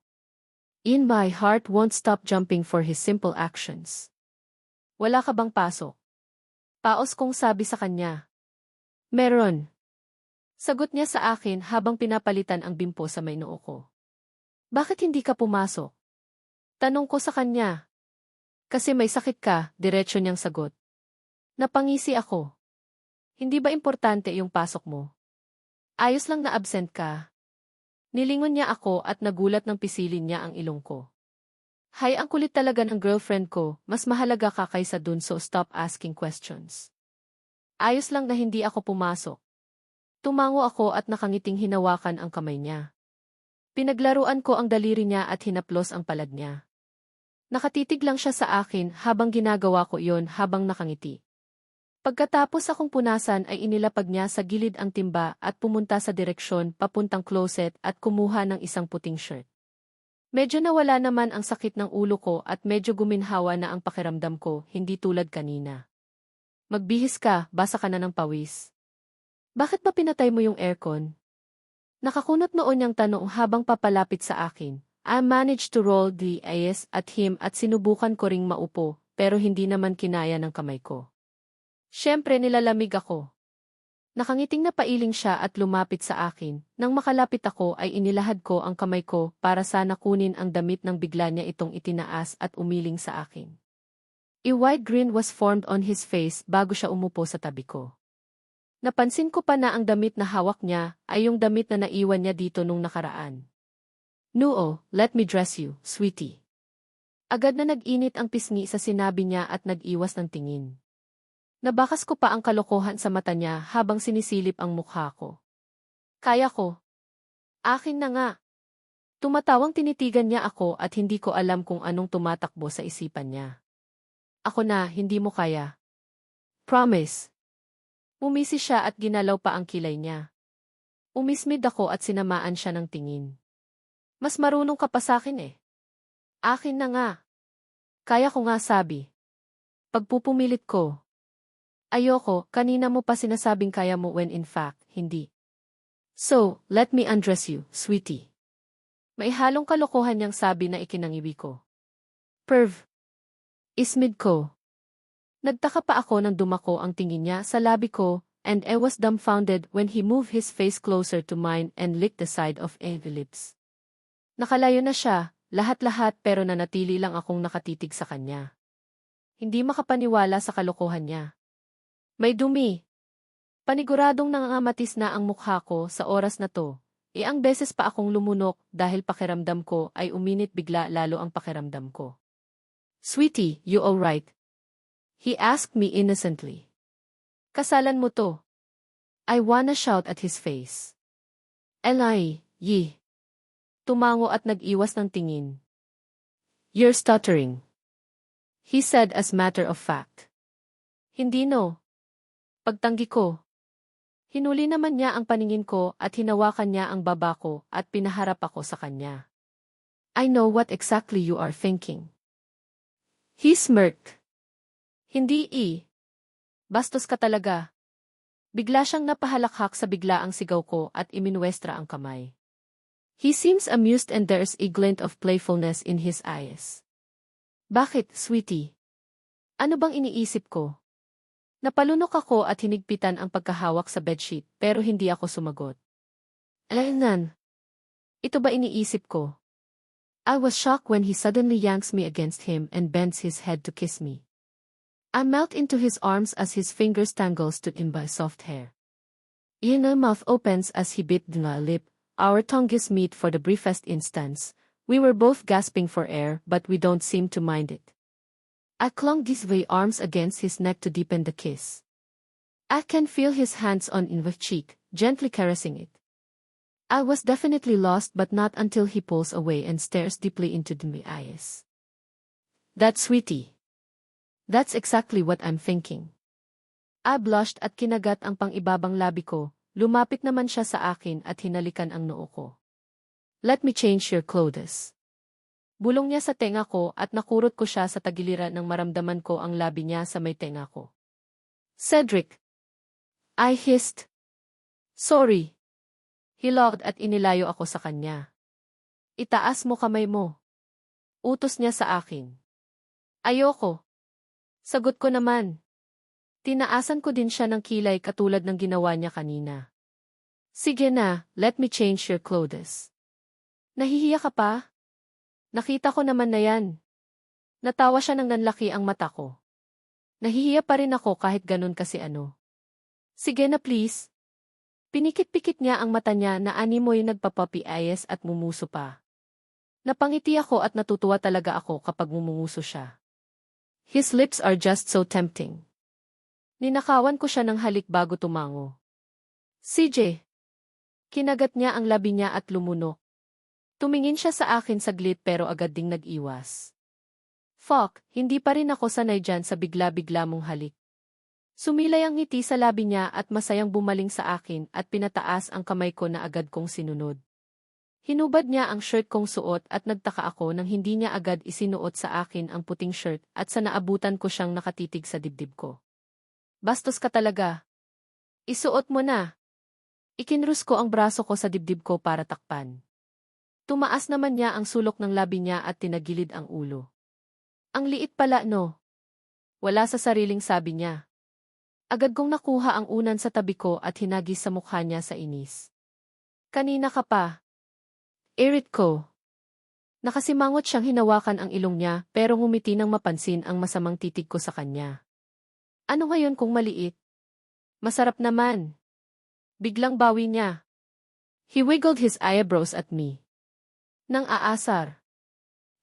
In my heart won't stop jumping for his simple actions. Wala ka bang pasok? Paos kong sabi sa kanya. Meron. Sagot niya sa akin habang pinapalitan ang bimpo sa may noo ko. Bakit hindi ka pumasok? Tanong ko sa kanya. Kasi may sakit ka, diretso niyang sagot. Napangisi ako. Hindi ba importante yung pasok mo? Ayos lang na absent ka. Nilingon niya ako at nagulat ng pisilin niya ang ilong ko. Hay, ang kulit talaga ng girlfriend ko, mas mahalaga ka kaysa dun so stop asking questions. Ayos lang na hindi ako pumasok. Tumango ako at nakangiting hinawakan ang kamay niya. Pinaglaruan ko ang daliri niya at hinaplos ang palad niya. Nakatitig lang siya sa akin habang ginagawa ko iyon habang nakangiti. Pagkatapos akong punasan ay inilapag niya sa gilid ang timba at pumunta sa direksyon papuntang closet at kumuha ng isang puting shirt. Medyo nawala naman ang sakit ng ulo ko at medyo guminhawa na ang pakiramdam ko, hindi tulad kanina. Magbihis ka, basa ka na ng pawis. Bakit ba pinatay mo yung aircon? Nakakunot noon niyang tanong habang papalapit sa akin. I managed to roll the eyes at him at sinubukan ko ring maupo, pero hindi naman kinaya ng kamay ko. Siyempre nilalamig ako. Nakangiting napailing siya at lumapit sa akin. Nang makalapit ako ay inilahad ko ang kamay ko para sana kunin ang damit nang bigla niya itong itinaas at umiling sa akin. A wide grin was formed on his face bago siya umupo sa tabi ko. Napansin ko pa na ang damit na hawak niya ay yung damit na naiwan niya dito nung nakaraan. No, let me dress you, sweetie. Agad na nag-init ang pisngi sa sinabi niya at nag-iwas ng tingin. Nabakas ko pa ang kalokohan sa mata niya habang sinisilip ang mukha ko. Kaya ko. Akin na nga. Tumatawang tinitigan niya ako at hindi ko alam kung anong tumatakbo sa isipan niya. Ako na, hindi mo kaya. Promise. Umisi siya at ginalaw pa ang kilay niya. Umismid ako at sinamaan siya ng tingin. Mas marunong ka pa sa akin eh. Akin na nga. Kaya ko nga sabi. Pagpupumilit ko. Ayoko, kanina mo pa sinasabing kaya mo when in fact, hindi. So, let me undress you, sweetie. May halong kalokohan niyang sabi na ikinangiwi ko. Perv. Ismid ko. Nagtaka pa ako nang dumako ang tingin niya sa labi ko, and I was dumbfounded when he moved his face closer to mine and licked the side of my lips. Nakalayo na siya, lahat-lahat pero nanatili lang akong nakatitig sa kanya. Hindi makapaniwala sa kalokohan niya. May dumi. Paniguradong nangangamatis na ang mukha ko sa oras na to. Iang beses pa akong lumunok dahil pakiramdam ko ay uminit bigla lalo ang pakiramdam ko. Sweetie, you alright? He asked me innocently. Kasalan mo to. I wanna shout at his face. Eli, ye. Tumango at nag-iwas ng tingin. You're stuttering. He said as matter of fact. Hindi no. Pagtanggi ko. Hinuli naman niya ang paningin ko at hinawakan niya ang baba ko at pinaharap ako sa kanya. I know what exactly you are thinking. He smirked. Hindi Bastos ka talaga. Bigla siyang napahalakhak sa biglaang sigaw ko at iminwestra ang kamay. He seems amused and there's a glint of playfulness in his eyes. Bakit, sweetie? Ano bang iniisip ko? Napalunok ako at hinigpitan ang pagkahawak sa bedsheet pero hindi ako sumagot. Alaynan, ito ba iniisip ko? I was shocked when he suddenly yanks me against him and bends his head to kiss me. I melt into his arms as his fingers tangles to in my soft hair. Inner mouth opens as he bit my lip, our tongues meet for the briefest instance. We were both gasping for air but we don't seem to mind it. I clung his way arms against his neck to deepen the kiss. I can feel his hands on in the cheek, gently caressing it. I was definitely lost but not until he pulls away and stares deeply into my eyes. That sweetie. That's exactly what I'm thinking. I blushed at kinagat ang pang-ibabang labi ko, lumapit naman siya sa akin at hinalikan ang noo ko. Let me change your clothes. Bulong niya sa tenga ko at nakurot ko siya sa tagiliran nang maramdaman ko ang labi niya sa may tenga ko. Cedric! I hissed. Sorry. Hilod at inilayo ako sa kanya. Itaas mo kamay mo. Utos niya sa akin. Ayoko. Sagot ko naman. Tinaasan ko din siya ng kilay katulad ng ginawa niya kanina. Sige na, let me change your clothes. Nahihiya ka pa? Nakita ko naman na yan. Natawa siya nang nanlaki ang mata ko. Nahihiya pa rin ako kahit ganun kasi ano. Sige na please. Pinikit-pikit niya ang mata niya na animoy nagpapapiayas at mumuso pa. Napangiti ako at natutuwa talaga ako kapag mumuso siya. His lips are just so tempting. Ninakawan ko siya ng halik bago tumango. CJ. Kinagat niya ang labi niya at lumunok. Tumingin siya sa akin saglit pero agad ding nag-iwas. Fuck, hindi pa rin ako sanay dyan sa bigla-bigla mong halik. Sumilay ang ngiti sa labi niya at masayang bumaling sa akin at pinataas ang kamay ko na agad kong sinunod. Hinubad niya ang shirt kong suot at nagtaka ako nang hindi niya agad isinuot sa akin ang puting shirt at sa naabutan ko siyang nakatitig sa dibdib ko. Bastos ka talaga. Isuot mo na. Ikinrus ko ang braso ko sa dibdib ko para takpan. Tumaas naman niya ang sulok ng labi niya at tinagilid ang ulo. Ang liit pala no. Wala sa sariling sabi niya. Agad kong nakuha ang unan sa tabi ko at hinagis sa mukha niya sa inis. Kanina ka pa. Irit ko. Nakasimangot siyang hinawakan ang ilong niya pero ngumiti nang mapansin ang masamang titig ko sa kanya. Ano ngayon kung maliit? Masarap naman. Biglang bawi niya. He wiggled his eyebrows at me. Nang aasar.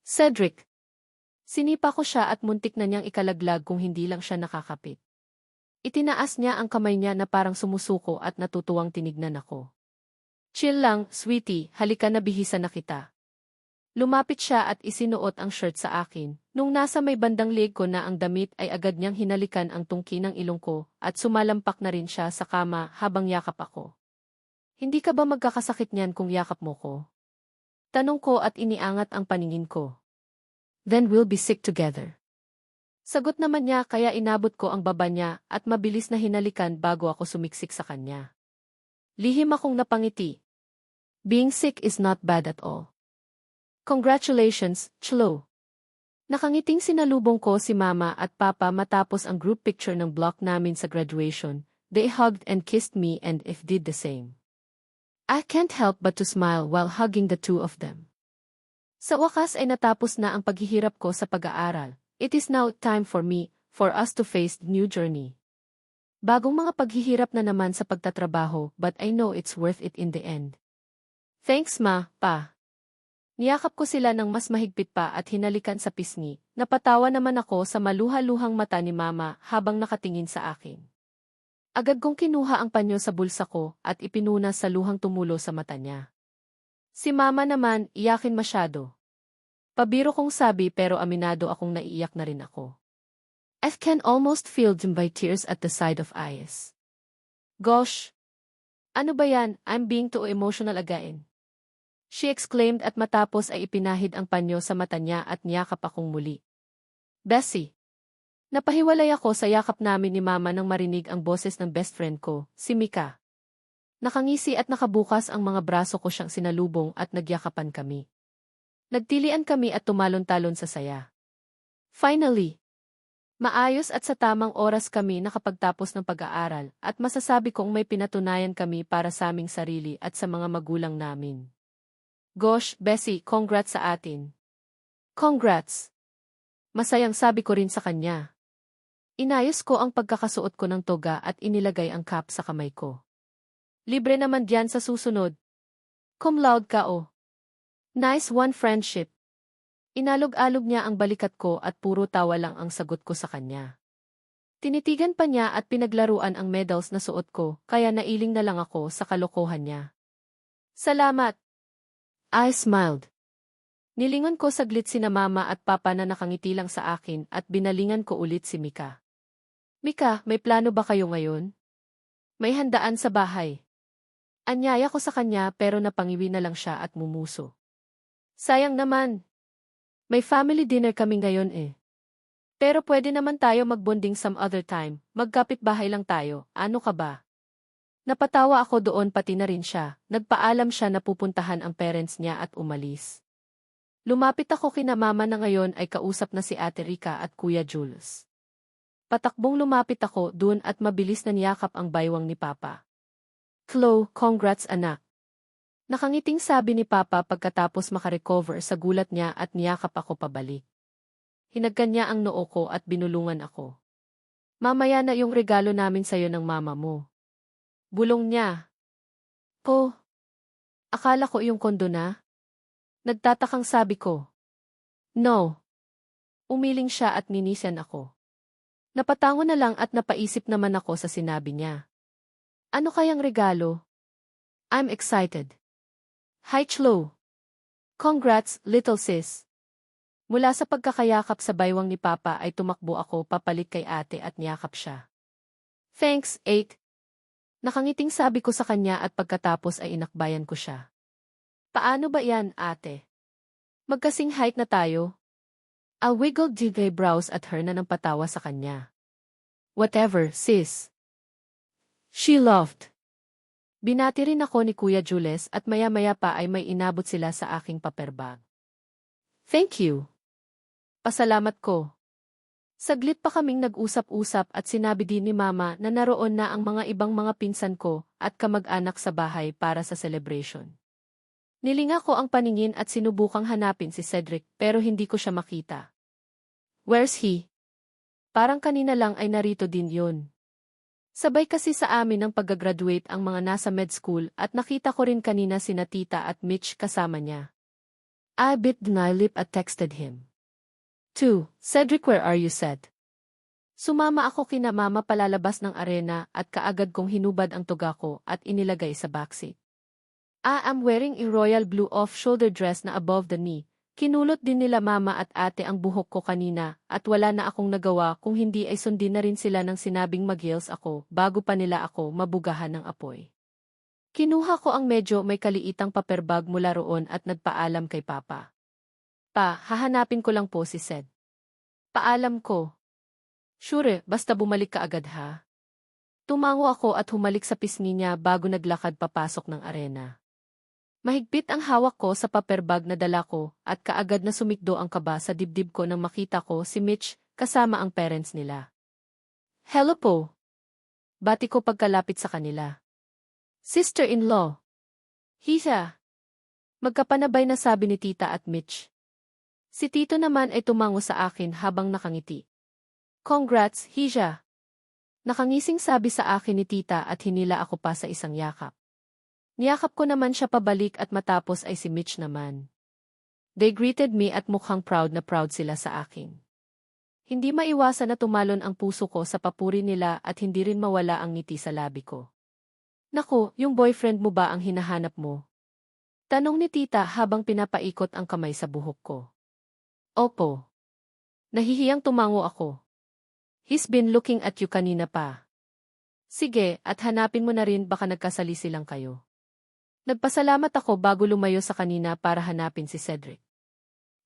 Cedric. Sinipa ko siya at muntik na niyang ikalaglag kung hindi lang siya nakakapit. Itinaas niya ang kamay niya na parang sumusuko at natutuwang tinignan ako. Chill lang, sweetie, halika na bihisa na kita. Lumapit siya at isinuot ang shirt sa akin. Nung nasa may bandang leg ko na ang damit ay agad niyang hinalikan ang tungki ng ilong ko at sumalampak na rin siya sa kama habang yakap ako. Hindi ka ba magkakasakit niyan kung yakap mo ko? Tanong ko at iniangat ang paningin ko. Then we'll be sick together. Sagot naman niya kaya inabot ko ang baba niya at mabilis na hinalikan bago ako sumiksik sa kanya. Lihim akong napangiti. Being sick is not bad at all. Congratulations, Chlo. Nakangiting sinalubong ko si Mama at Papa matapos ang group picture ng block namin sa graduation. They hugged and kissed me and if did the same. I can't help but to smile while hugging the two of them. Sa wakas ay natapos na ang paghihirap ko sa pag-aaral. It is now time for us to face the new journey. Bagong mga paghihirap na naman sa pagtatrabaho but I know it's worth it in the end. Thanks Ma, Pa. Niyakap ko sila ng mas mahigpit pa at hinalikan sa pisngi. Napatawa naman ako sa maluha-luhang mata ni Mama habang nakatingin sa akin. Agad kong kinuha ang panyo sa bulsa ko at ipinunas sa luhang tumulo sa mata niya. Si Mama naman, iyakin masyado. Pabiro kong sabi pero aminado akong naiiyak na rin ako. I can almost feel them by tears at the side of eyes. Gosh! Ano ba yan? I'm being too emotional again. She exclaimed at matapos ay ipinahid ang panyo sa mata niya at niyakap akong muli. Bessie! Napahiwalay ako sa yakap namin ni Mama nang marinig ang boses ng best friend ko, si Mika. Nakangisi at nakabukas ang mga braso ko siyang sinalubong at nagyakapan kami. Nagtilian kami at tumalon-talon sa saya. Finally, maayos at sa tamang oras kami nakapagtapos ng pag-aaral at masasabi kong may pinatunayan kami para sa aming sarili at sa mga magulang namin. Gosh, Bessie, congrats sa atin. Congrats! Masayang sabi ko rin sa kanya. Inayos ko ang pagkakasuot ko ng toga at inilagay ang cap sa kamay ko. Libre naman diyan sa susunod. Cum laude ka oh. Nice one friendship. Inalog-alog niya ang balikat ko at puro tawa lang ang sagot ko sa kanya. Tinitigan pa niya at pinaglaruan ang medals na suot ko kaya nailing na lang ako sa kalokohan niya. Salamat! I smiled. Nilingon ko saglit sina mama at papa na nakangiti lang sa akin at binalingan ko ulit si Mika. Mika, may plano ba kayo ngayon? May handaan sa bahay. Anyaya ko sa kanya pero napangiwi na lang siya at mumuso. Sayang naman. May family dinner kami ngayon eh. Pero pwede naman tayo magbonding some other time, magkapit-bahay lang tayo, ano ka ba? Napatawa ako doon pati na rin siya, nagpaalam siya na pupuntahan ang parents niya at umalis. Lumapit ako kina mama na ngayon ay kausap na si Ate Rica at Kuya Jules. Patakbong lumapit ako doon at mabilis na niyakap ang baywang ni Papa. Chloe, congrats anak. Nakangiting sabi ni Papa pagkatapos makarecover sa gulat niya at niyakap ako pabalik. Hinagkan niya ang noo ko at binulungan ako. Mamaya na yung regalo namin sa'yo ng mama mo. Bulong niya. Po, akala ko yung kondo na? Nagtatakang sabi ko. No. Umiling siya at ninisan ako. Napatango na lang at napaisip naman ako sa sinabi niya. Ano kayang regalo? I'm excited. Hi Chloe. Congrats, little sis. Mula sa pagkakayakap sa baywang ni Papa ay tumakbo ako papalit kay ate at niyakap siya. Thanks, 8. Nakangiting sabi ko sa kanya at pagkatapos ay inakbayan ko siya. Paano ba yan, ate? Magkasing height na tayo? I wiggled the eyebrows at her na nang patawa sa kanya. Whatever, sis. She laughed. Binati rin ako ni Kuya Jules at maya-maya pa ay may inabot sila sa aking paper bag. Thank you. Pasalamat ko. Saglit pa kaming nag-usap-usap at sinabi din ni Mama na naroon na ang mga ibang mga pinsan ko at kamag-anak sa bahay para sa celebration. Nilinga ko ang paningin at sinubukang hanapin si Cedric pero hindi ko siya makita. Where's he? Parang kanina lang ay narito din yun. Sabay kasi sa amin ng pag-graduate ang mga nasa med school at nakita ko rin kanina sina Tita at Mitch kasama niya. I bit my lip at texted him. 2. Cedric, where are you said? Sumama ako kina Mama palalabas ng arena at kaagad kong hinubad ang toga ko at inilagay sa backseat. I am wearing a royal blue off-shoulder dress na above the knee. Kinulot din nila Mama at ate ang buhok ko kanina at wala na akong nagawa kung hindi ay sundin na rin sila ng sinabing mag-heels ako bago pa nila ako mabugahan ng apoy. Kinuha ko ang medyo may kaliitang paper bag mula roon at nagpaalam kay Papa. Pa, hahanapin ko lang po si Sed. Paalam ko. Sure, basta bumalik ka agad ha. Tumango ako at humalik sa pisngi niya bago naglakad papasok ng arena. Mahigpit ang hawak ko sa paper bag na dala ko at kaagad na sumikdo ang kaba sa dibdib ko nang makita ko si Mitch kasama ang parents nila. Hello po. Bati ko pagkalapit sa kanila. Sister-in-law. Hisa. Magkapanabay na sabi ni Tita at Mitch. Si Tito naman ay tumango sa akin habang nakangiti. Congrats, Hija. Nakangising sabi sa akin ni Tita at hinila ako pa sa isang yakap. Niyakap ko naman siya pabalik at matapos ay si Mitch naman. They greeted me at mukhang proud na proud sila sa akin. Hindi maiwasan na tumalon ang puso ko sa papuri nila at hindi rin mawala ang ngiti sa labi ko. Naku, yung boyfriend mo ba ang hinahanap mo? Tanong ni Tita habang pinapaikot ang kamay sa buhok ko. Opo. Nahihiyang tumango ako. He's been looking at you kanina pa. Sige, at hanapin mo na rin baka nagkasali silang kayo. Nagpasalamat ako bago lumayo sa kanina para hanapin si Cedric.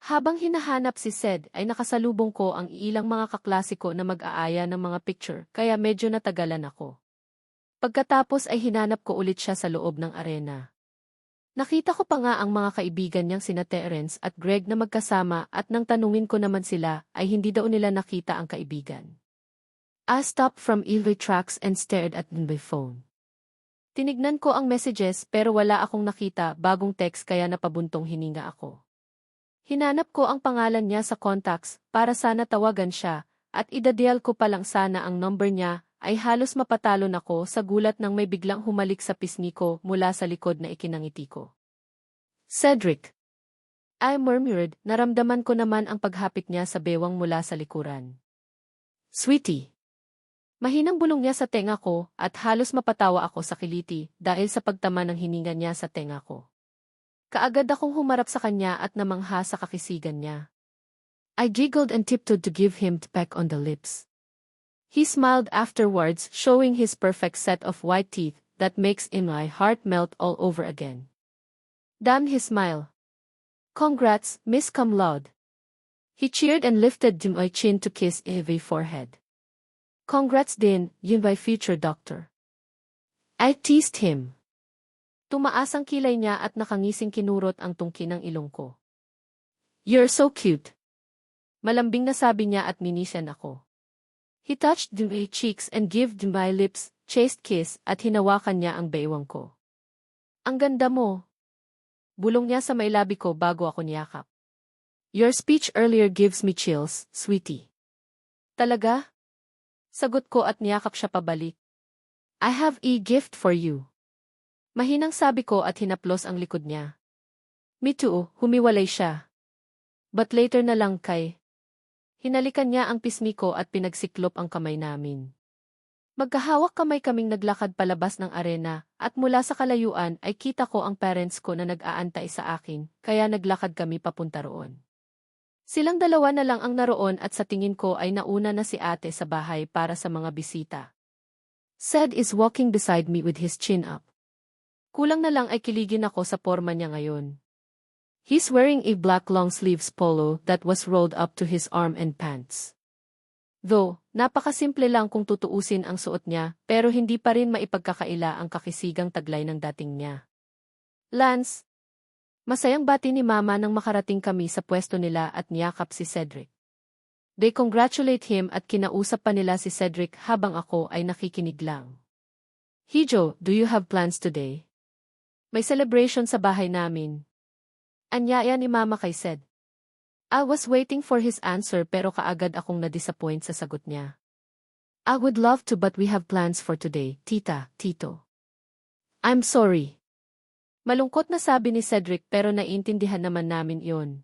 Habang hinahanap si Ced ay nakasalubong ko ang ilang mga kaklasiko na mag-aaya ng mga picture kaya medyo natagalan ako. Pagkatapos ay hinanap ko ulit siya sa loob ng arena. Nakita ko pa nga ang mga kaibigan niyang sina Terence at Greg na magkasama at nang tanungin ko naman sila ay hindi daw nila nakita ang kaibigan. I stopped from every tracks and stared at my phone. Tinignan ko ang messages pero wala akong nakita bagong text kaya napabuntong hininga ako. Hinanap ko ang pangalan niya sa contacts para sana tawagan siya at idadial ko pa lang sana ang number niya ay halos mapatalon ako sa gulat nang may biglang humalik sa pisngi ko mula sa likod na ikinangiti ko. Cedric! I murmured, naramdaman ko naman ang paghapit niya sa bewang mula sa likuran. Sweetie! Mahinang bulong niya sa tenga ko at halos mapatawa ako sa kiliti dahil sa pagtama ng hininga niya sa tenga ko. Kaagad akong humarap sa kanya at namangha sa kakisigan niya. I giggled and tiptoed to give him a peck on the lips. He smiled afterwards, showing his perfect set of white teeth that makes my heart melt all over again. Damn his smile. Congrats, Miss Cum Laude. He cheered and lifted my chin to kiss my forehead. Congrats din, yun my future doctor. I teased him. Tumaas ang kilay niya at nakangising kinurot ang tungki ng ilong ko. You're so cute. Malambing na sabi niya at minisian ako. He touched my cheeks and gave my lips chaste kiss at hinawakan niya ang baywang ko. Ang ganda mo. Bulong niya sa mailabi ko bago ako niyakap. Your speech earlier gives me chills, sweetie. Talaga? Sagot ko at niyakap siya pabalik. I have a gift for you. Mahinang sabi ko at hinaplos ang likod niya. Me too, humiwalay siya. But later na lang kay. Hinalikan niya ang pisngi ko at pinagsiklop ang kamay namin. Magkahawak kamay kaming naglakad palabas ng arena at mula sa kalayuan ay kita ko ang parents ko na nag-aantay sa akin kaya naglakad kami papunta roon. Silang dalawa na lang ang naroon at sa tingin ko ay nauna na si ate sa bahay para sa mga bisita. Ced is walking beside me with his chin up. Kulang na lang ay kiligin ako sa porma niya ngayon. He's wearing a black long-sleeves polo that was rolled up to his arm and pants. Though, napakasimple lang kung tutuusin ang suot niya, pero hindi pa rin maipagkakaila ang kakisigang taglay ng dating niya. Lance! Masayang bati ni Mama nang makarating kami sa pwesto nila at niyakap si Cedric. They congratulate him at kinausap pa nila si Cedric habang ako ay nakikinig lang. Hijo, do you have plans today? May celebration sa bahay namin. Anyaya ni Mama kay Ced. I was waiting for his answer pero kaagad akong na-disappoint sa sagot niya. I would love to but we have plans for today, tita, tito. I'm sorry. Malungkot na sabi ni Cedric pero naiintindihan naman namin yon.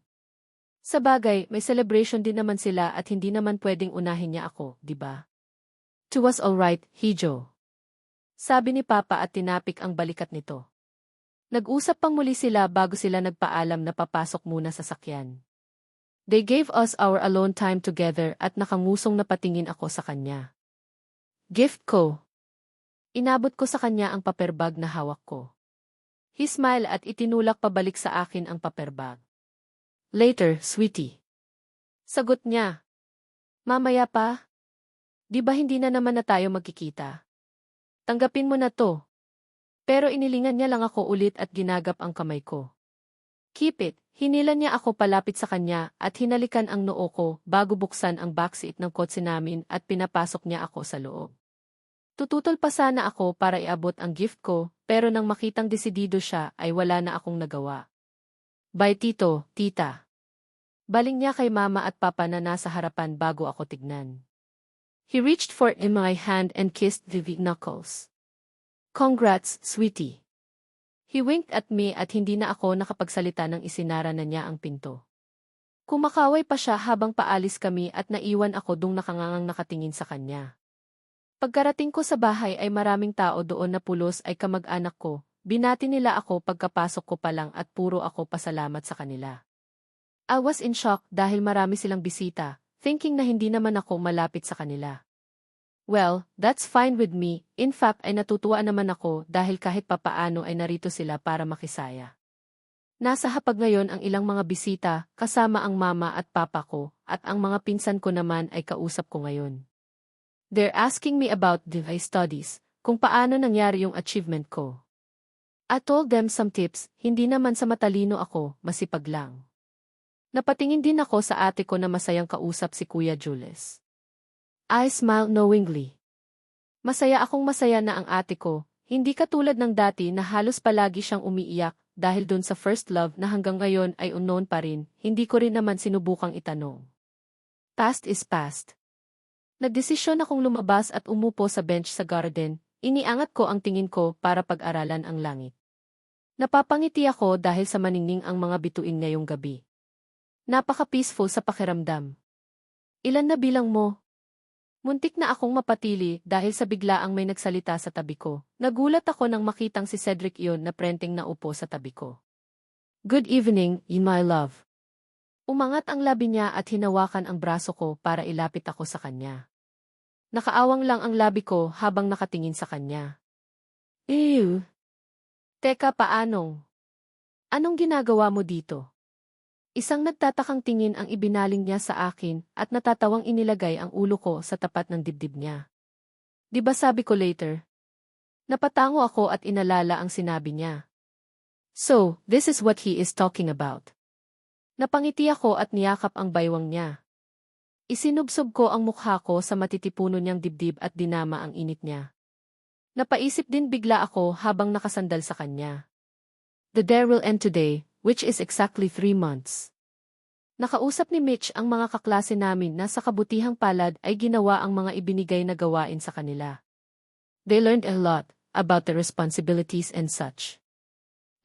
Sa bagay, may celebration din naman sila at hindi naman pwedeng unahin niya ako, di ba? To was alright, Hijo. Sabi ni Papa at tinapik ang balikat nito. Nag-usap pang muli sila bago sila nagpaalam na papasok muna sa sakyan. They gave us our alone time together at nakangusong na patingin ako sa kanya. Gift ko. Inabot ko sa kanya ang paper bag na hawak ko. He smiled at itinulak pabalik sa akin ang paper bag. Later, sweetie. Sagot niya. Mamaya pa? Di ba hindi na naman na tayo magkikita? Tanggapin mo na to. Pero inilingan niya lang ako ulit at ginagap ang kamay ko. Keep it, hinilan niya ako palapit sa kanya at hinalikan ang noo ko bago buksan ang backseat ng kotse namin at pinapasok niya ako sa loob. Tututol pa sana ako para iabot ang gift ko, pero nang makitang desidido siya ay wala na akong nagawa. Bye tito, tita. Baling niya kay Mama at Papa na nasa harapan bago ako tignan. He reached for my hand and kissed the knuckles. Congrats, sweetie. He winked at me at hindi na ako nakapagsalita nang isinara na niya ang pinto. Kumakaway pa siya habang paalis kami at naiwan ako dung nakangangang nakatingin sa kanya. Pagkarating ko sa bahay ay maraming tao doon na pulos ay kamag-anak ko, binati nila ako pagkapasok ko pa lang at puro ako pasalamat sa kanila. I was in shock dahil marami silang bisita, thinking na hindi naman ako malapit sa kanila. Well, that's fine with me. In fact ay natutuwa naman ako dahil kahit papaano ay narito sila para makisaya. Nasa hapag ngayon ang ilang mga bisita, kasama ang Mama at Papa ko, at ang mga pinsan ko naman ay kausap ko ngayon. They're asking me about my studies, kung paano nangyari yung achievement ko. I told them some tips, hindi naman sa matalino ako, masipag lang. Napatingin din ako sa ate ko na masayang kausap si Kuya Jules. I smiled knowingly. Masaya akong masaya na ang ate ko, hindi katulad ng dati na halos palagi siyang umiiyak dahil dun sa first love na hanggang ngayon ay unknown pa rin, hindi ko rin naman sinubukang itanong. Past is past. Nagdesisyon akong lumabas at umupo sa bench sa garden, iniangat ko ang tingin ko para pag-aralan ang langit. Napapangiti ako dahil sa maningning ang mga bituin ngayong gabi. Napaka-peaceful sa pakiramdam. Ilan na bilang mo? Muntik na akong mapatili dahil sa biglaang may nagsalita sa tabi ko. Nagulat ako nang makitang si Cedric iyon na prenteng na upo sa tabi ko. Good evening, my love. Umangat ang labi niya at hinawakan ang braso ko para ilapit ako sa kanya. Nakaawang lang ang labi ko habang nakatingin sa kanya. Ew! Teka, paanong? Anong ginagawa mo dito? Isang nagtatakang tingin ang ibinaling niya sa akin at natatawang inilagay ang ulo ko sa tapat ng dibdib niya. Di ba sabi ko later? Napatango ako at inalala ang sinabi niya. So, this is what he is talking about. Napangiti ako at niyakap ang baywang niya. Isinubsob ko ang mukha ko sa matitipuno niyang dibdib at dinama ang init niya. Napaisip din bigla ako habang nakasandal sa kanya. The day will end today, which is exactly 3 months. Nakausap ni Mitch ang mga kaklase namin na sa kabutihang palad ay ginawa ang mga ibinigay na gawain sa kanila. They learned a lot about the responsibilities and such.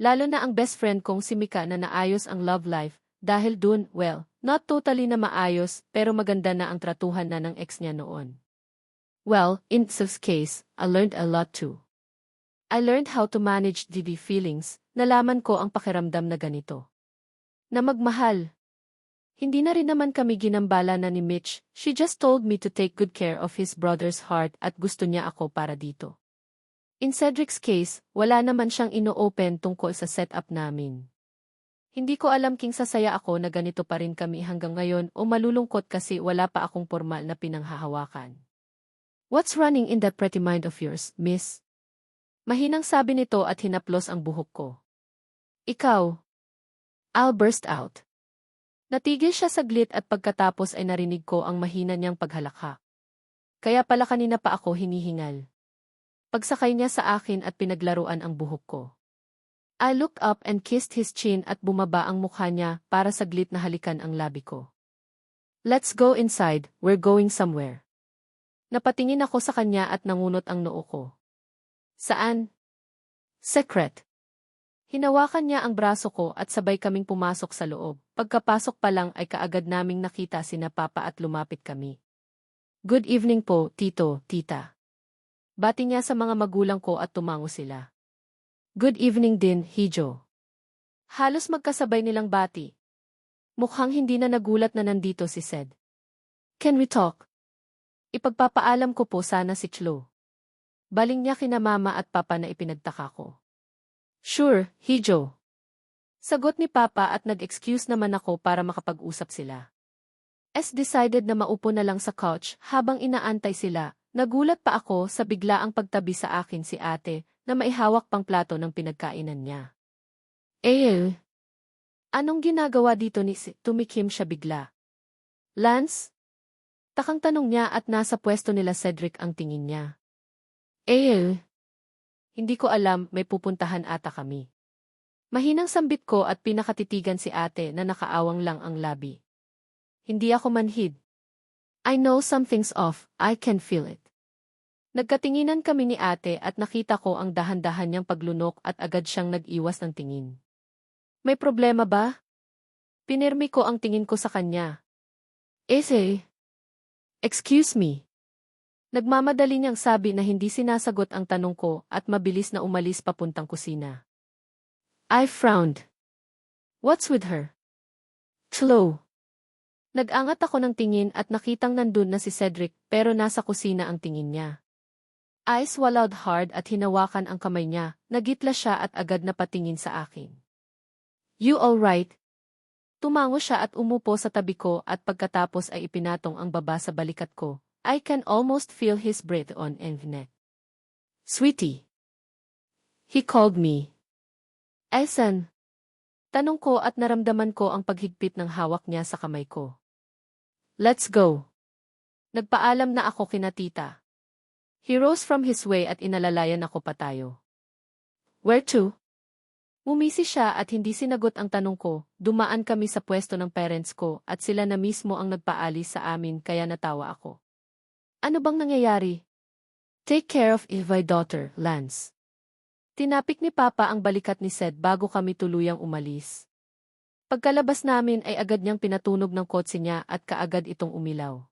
Lalo na ang best friend kong si Mika na naayos ang love life, dahil dun, well, not totally na maayos pero maganda na ang tratuhan na ng ex niya noon. Well, in Siv's case, I learned a lot too. I learned how to manage the feelings, nalaman ko ang pakiramdam na ganito. Na magmahal. Hindi na rin naman kami ginambala na ni Mitch, she just told me to take good care of his brother's heart at gusto niya ako para dito. In Cedric's case, wala naman siyang ino-open tungkol sa setup namin. Hindi ko alam kung sasaya ako na ganito pa rin kami hanggang ngayon o malulungkot kasi wala pa akong formal na pinanghahawakan. What's running in that pretty mind of yours, miss? Mahinang sabi nito at hinaplos ang buhok ko. Ikaw. I'll burst out. Natigil siya saglit at pagkatapos ay narinig ko ang mahina niyang paghalakha. Kaya pala kanina pa ako hinihingal. Pagsakay niya sa akin at pinaglaruan ang buhok ko. I looked up and kissed his chin at bumaba ang mukha niya para saglit na halikan ang labi ko. Let's go inside, we're going somewhere. Napatingin ako sa kanya at nangunot ang noo ko. Saan? Secret. Hinawakan niya ang braso ko at sabay kaming pumasok sa loob. Pagkapasok pa lang ay kaagad naming nakita sina Papa at lumapit kami. Good evening po, Tito, Tita. Bati niya sa mga magulang ko at tumango sila. Good evening din, Hijo. Halos magkasabay nilang bati. Mukhang hindi na nagulat na nandito si Ced. Can we talk? Ipagpapaalam ko po sana si Chlo. Baling niya kina Mama at Papa na ipinagtaka ko. Sure, Hijo. Sagot ni Papa at nag-excuse naman ako para makapag-usap sila. As decided na maupo na lang sa couch habang inaantay sila, nagulat pa ako sa biglaang pagtabi sa akin si ate na maihawak pang plato ng pinagkainan niya. Anong ginagawa dito ni si? Tumikim siya bigla. Lance? Takang tanong niya at nasa pwesto nila Cedric ang tingin niya. Hindi ko alam, may pupuntahan ata kami. Mahinang sambit ko at pinakatitigan si ate na nakaawang lang ang labi. Hindi ako manhid. I know something's off, I can feel it. Nagkatinginan kami ni ate at nakita ko ang dahan-dahan niyang paglunok at agad siyang nag-iwas ng tingin. May problema ba? Pinirmi ko ang tingin ko sa kanya. Excuse me. Nagmamadali niyang sabi na hindi sinasagot ang tanong ko at mabilis na umalis papuntang kusina. I frowned. What's with her? Chlo. Nag-angat ako ng tingin at nakitang nandun na si Cedric pero nasa kusina ang tingin niya. I swallowed hard at hinawakan ang kamay niya, nagitla siya at agad na patingin sa akin. You alright? Tumango siya at umupo sa tabi ko at pagkatapos ay ipinatong ang baba sa balikat ko. I can almost feel his breath on and neck. Sweetie. He called me. Esan? Tanong ko at naramdaman ko ang paghigpit ng hawak niya sa kamay ko. Let's go. Nagpaalam na ako kina tita. He rose from his way at inalalayan ako patayo. Where to? Umisi siya at hindi sinagot ang tanong ko. Dumaan kami sa pwesto ng parents ko at sila na mismo ang nagpaalis sa amin kaya natawa ako. Ano bang nangyayari? Take care of my daughter, Lance. Tinapik ni Papa ang balikat ni Sed bago kami tuluyang umalis. Pagkalabas namin ay agad niyang pinatunog ng kotse niya at kaagad itong umilaw.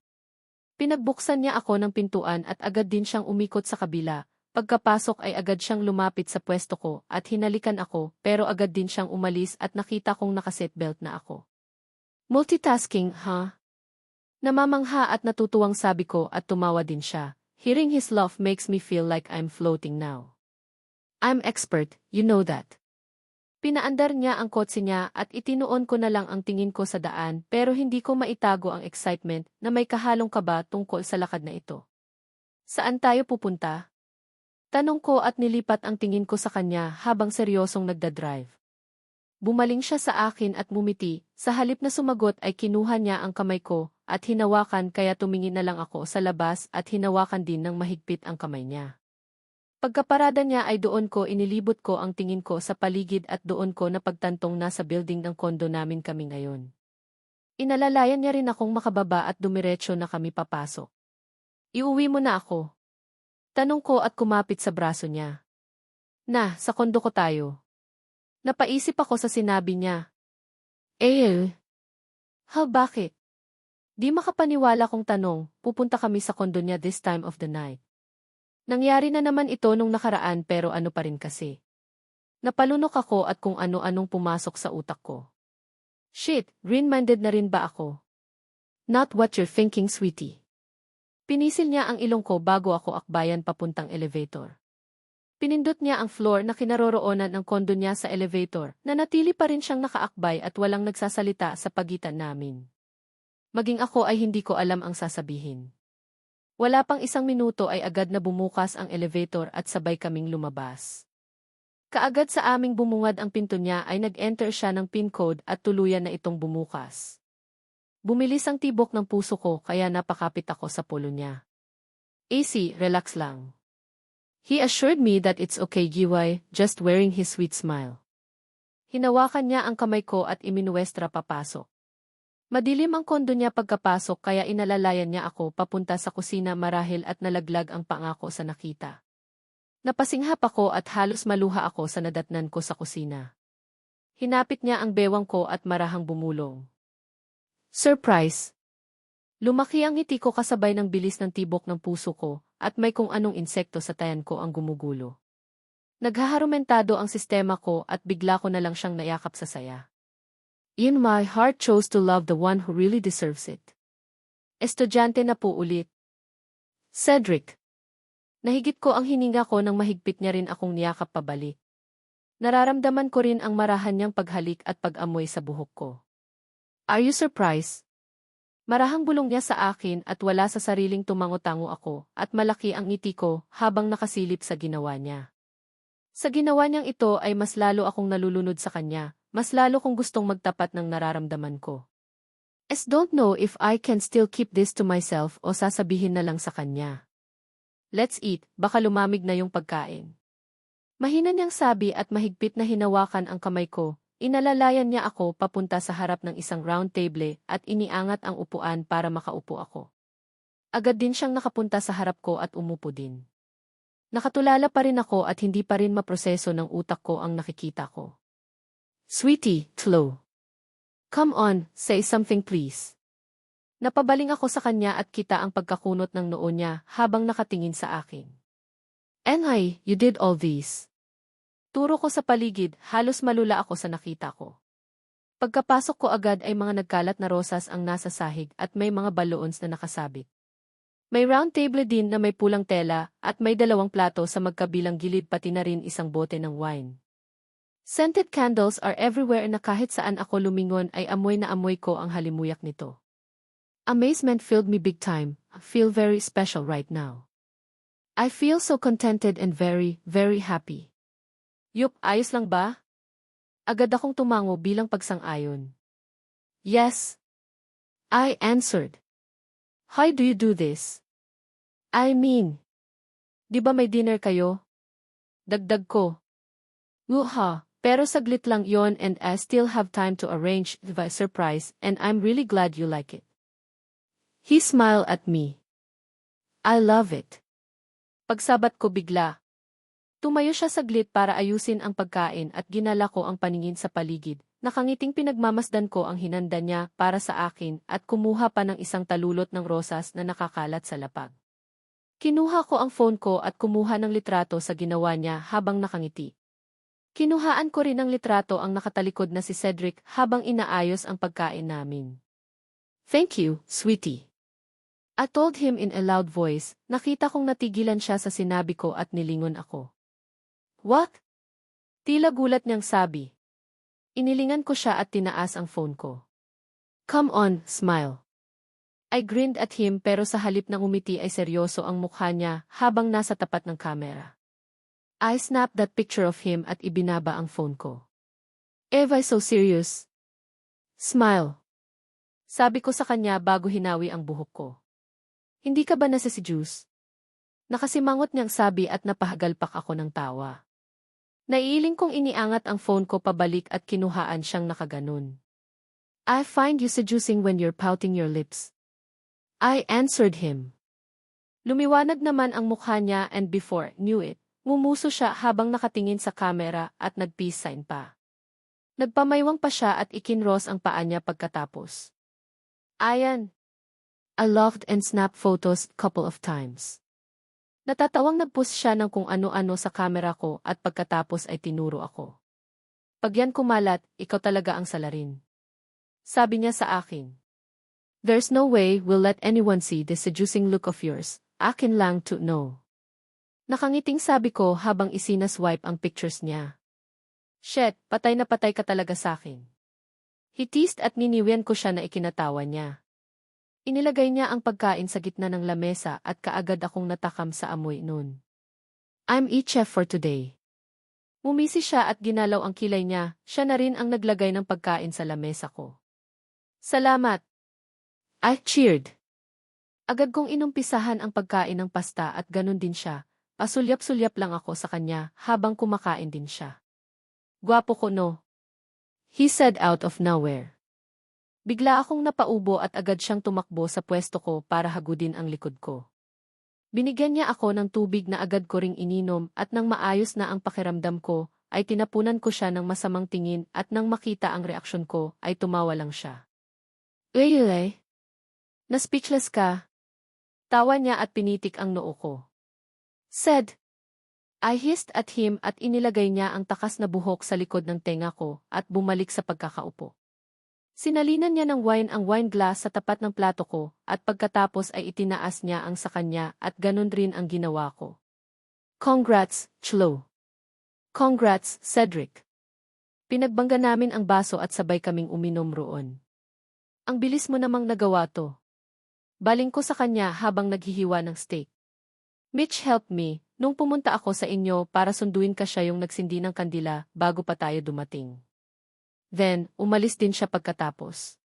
Pinagbuksan niya ako ng pintuan at agad din siyang umikot sa kabila. Pagkapasok ay agad siyang lumapit sa pwesto ko at hinalikan ako pero agad din siyang umalis at nakita kong nakaseatbelt na ako. Multitasking, huh? Namamangha at natutuwang sabi ko at tumawa din siya. Hearing his laugh makes me feel like I'm floating now. I'm expert, you know that. Pinaandar niya ang kotse niya at itinuon ko na lang ang tingin ko sa daan pero hindi ko maitago ang excitement na may kahalong kaba tungkol sa lakad na ito. Saan tayo pupunta? Tanong ko at nilipat ang tingin ko sa kanya habang seryosong nagdadrive. Bumaling siya sa akin at mumiti, sa halip na sumagot ay kinuha niya ang kamay ko at hinawakan kaya tumingin na lang ako sa labas at hinawakan din ng mahigpit ang kamay niya. Pagkaparada niya ay doon ko inilibot ko ang tingin ko sa paligid at doon ko napagtantong nasa building ng kondo namin kami ngayon. Inalalayan niya rin akong makababa at dumiretso na kami papasok. Iuwi mo na ako. Tanong ko at kumapit sa braso niya. Sa kondo ko tayo. Napaisip ako sa sinabi niya. Bakit? Di makapaniwala kong tanong, pupunta kami sa kondo niya this time of the night. Nangyari na naman ito nung nakaraan pero ano pa rin kasi. Napalunok ako at kung ano-anong pumasok sa utak ko. Shit, green-minded na rin ba ako? Not what you're thinking, sweetie. Pinisil niya ang ilong ko bago ako akbayan papuntang elevator. Pinindot niya ang floor na kinaroroonan ng kondo niya sa elevator, na natili pa rin siyang nakaakbay at walang nagsasalita sa pagitan namin. Maging ako ay hindi ko alam ang sasabihin. Wala pang isang minuto ay agad na bumukas ang elevator at sabay kaming lumabas. Kaagad sa aming bumungad ang pinto niya ay nag-enter siya ng PIN code at tuluyan na itong bumukas. Bumilis ang tibok ng puso ko kaya napakapit ako sa pulo niya. AC, relax lang. He assured me that it's okay, Giway, just wearing his sweet smile. Hinawakan niya ang kamay ko at iminuwestra papasok. Madilim ang kondo niya pagkapasok kaya inalalayan niya ako papunta sa kusina marahil at nalaglag ang pangako sa nakita. Napasinghap ako at halos maluha ako sa nadatnan ko sa kusina. Hinapit niya ang bewang ko at marahang bumulong. Surprise! Lumaki ang ngiti ko kasabay ng bilis ng tibok ng puso ko at may kung anong insekto sa tayan ko ang gumugulo. Naghaharumentado ang sistema ko at bigla ko na lang siyang nayakap sa saya. In my heart chose to love the one who really deserves it. Estudyante na po ulit. Cedric. Nahigit ko ang hininga ko nang mahigpit niya rin akong niyakap pabalik. Nararamdaman ko rin ang marahan niyang paghalik at pag-amoy sa buhok ko. Are you surprised? Marahang bulong niya sa akin at wala sa sariling tumango-tango ako at malaki ang ngiti ko habang nakasilip sa ginawa niya. Sa ginawa niyang ito ay mas lalo akong nalulunod sa kanya. Mas lalo kong gustong magtapat ng nararamdaman ko. Don't know if I can still keep this to myself o sasabihin na lang sa kanya. Let's eat, baka lumamig na yung pagkain. Mahina niyang sabi at mahigpit na hinawakan ang kamay ko. Inalalayan niya ako papunta sa harap ng isang round table at iniangat ang upuan para makaupo ako. Agad din siyang nakapunta sa harap ko at umupo din. Nakatulala pa rin ako at hindi pa rin maproseso ng utak ko ang nakikita ko. Sweetie, Chloe. Come on, say something please. Napabaling ako sa kanya at kita ang pagkakunot ng noo niya habang nakatingin sa akin. You did all this. Turo ko sa paligid, halos malula ako sa nakita ko. Pagkapasok ko agad ay mga nagkalat na rosas ang nasa sahig at may mga balloons na nakasabit. May round table din na may pulang tela at may 2 plato sa magkabilang gilid pati na rin isang bote ng wine. Scented candles are everywhere na kahit saan ako lumingon ay amoy na amoy ko ang halimuyak nito. Amazement filled me big time. I feel very special right now. I feel so contented and very, very happy. Yup, ayos lang ba? Agad akong tumango bilang pagsang-ayon. Yes, I answered. How do you do this? I mean, di ba may dinner kayo? Dagdag ko. Wuha, pero saglit lang yon and I still have time to arrange the surprise and I'm really glad you like it. He smiled at me. I love it. Pagsabat ko bigla. Tumayo siya saglit para ayusin ang pagkain at ginala ko ang paningin sa paligid. Nakangiting pinagmamasdan ko ang hinanda niya para sa akin at kumuha pa ng isang talulot ng rosas na nakakalat sa lapag. Kinuha ko ang phone ko at kumuha ng litrato sa ginawa niya habang nakangiti. Kinuhaan ko rin ng litrato ang nakatalikod na si Cedric habang inaayos ang pagkain namin. Thank you, sweetie. I told him in a loud voice. Nakita kong natigilan siya sa sinabi ko at nilingon ako. What? Tila gulat niyang sabi. Inilingan ko siya at tinaas ang phone ko. Come on, smile. I grinned at him pero sa halip ng umiti ay seryoso ang mukha niya habang nasa tapat ng kamera. I snapped that picture of him at ibinaba ang phone ko. Eva, so serious? Smile. Sabi ko sa kanya bago hinawi ang buhok ko. Hindi ka ba nasa-seduce? Nakasimangot niyang sabi at napahagalpak ako ng tawa. Naiiling kong iniangat ang phone ko pabalik at kinuhaan siyang nakaganon. I find you seducing when you're pouting your lips. I answered him. Lumiwanag naman ang mukha niya and before knew it, ngumuso siya habang nakatingin sa kamera at nag-peace sign pa. Nagpamaywang pa siya at ikinros ang paa niya pagkatapos. Ayan. I loved and snapped photos couple of times. Natatawang nag-post siya ng kung ano-ano sa kamera ko at pagkatapos ay tinuro ako. Pag yan kumalat, ikaw talaga ang salarin. Sabi niya sa akin. There's no way we'll let anyone see the seducing look of yours. Akin lang to know. Nakangiting sabi ko habang isinaswipe ang pictures niya. Shit, patay na patay ka talaga sa akin. He teased at niniwian ko siya na ikinatawa niya. Inilagay niya ang pagkain sa gitna ng lamesa at kaagad akong natakam sa amoy nun. I'm chef for today. Umisi siya at ginalaw ang kilay niya, siya na rin ang naglagay ng pagkain sa lamesa ko. Salamat! I cheered. Agad kong inumpisahan ang pagkain ng pasta at ganun din siya, pasulyap-sulyap lang ako sa kanya habang kumakain din siya. Gwapo ko no? He said out of nowhere. Bigla akong napaubo at agad siyang tumakbo sa pwesto ko para hagudin ang likod ko. Binigyan niya ako ng tubig na agad ko ring ininom at nang maayos na ang pakiramdam ko, ay tinapunan ko siya ng masamang tingin at nang makita ang reaksyon ko, ay tumawa lang siya. Uy, na-speechless ka? Tawa niya at pinitik ang noo ko. Said. I hissed at him at inilagay niya ang takas na buhok sa likod ng tenga ko at bumalik sa pagkakaupo. Sinalinan niya ng wine ang wine glass sa tapat ng plato ko at pagkatapos ay itinaas niya ang sa kanya at ganun rin ang ginawa ko. Congrats, Chlo. Congrats, Cedric. Pinagbangga namin ang baso at sabay kaming uminom roon. Ang bilis mo namang nagawa to. Baling ko sa kanya habang naghihiwa ng steak. Mitch helped me, nung pumunta ako sa inyo para sunduin ka siya yung nagsindi ng kandila bago pa tayo dumating. Then, umalis din siya pagkatapos.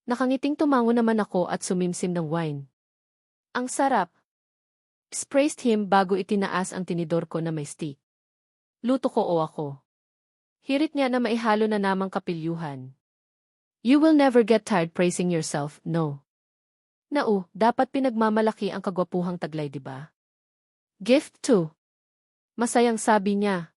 Nakangiting tumango naman ako at sumimsim ng wine. Ang sarap. Praised him bago itinaas ang tinidor ko na may steak. Luto ko o ako. Hirit niya na maihalo na namang kapilyuhan. You will never get tired praising yourself, no? Dapat pinagmamalaki ang kagwapuhang taglay, diba? Gift too. Masayang sabi niya.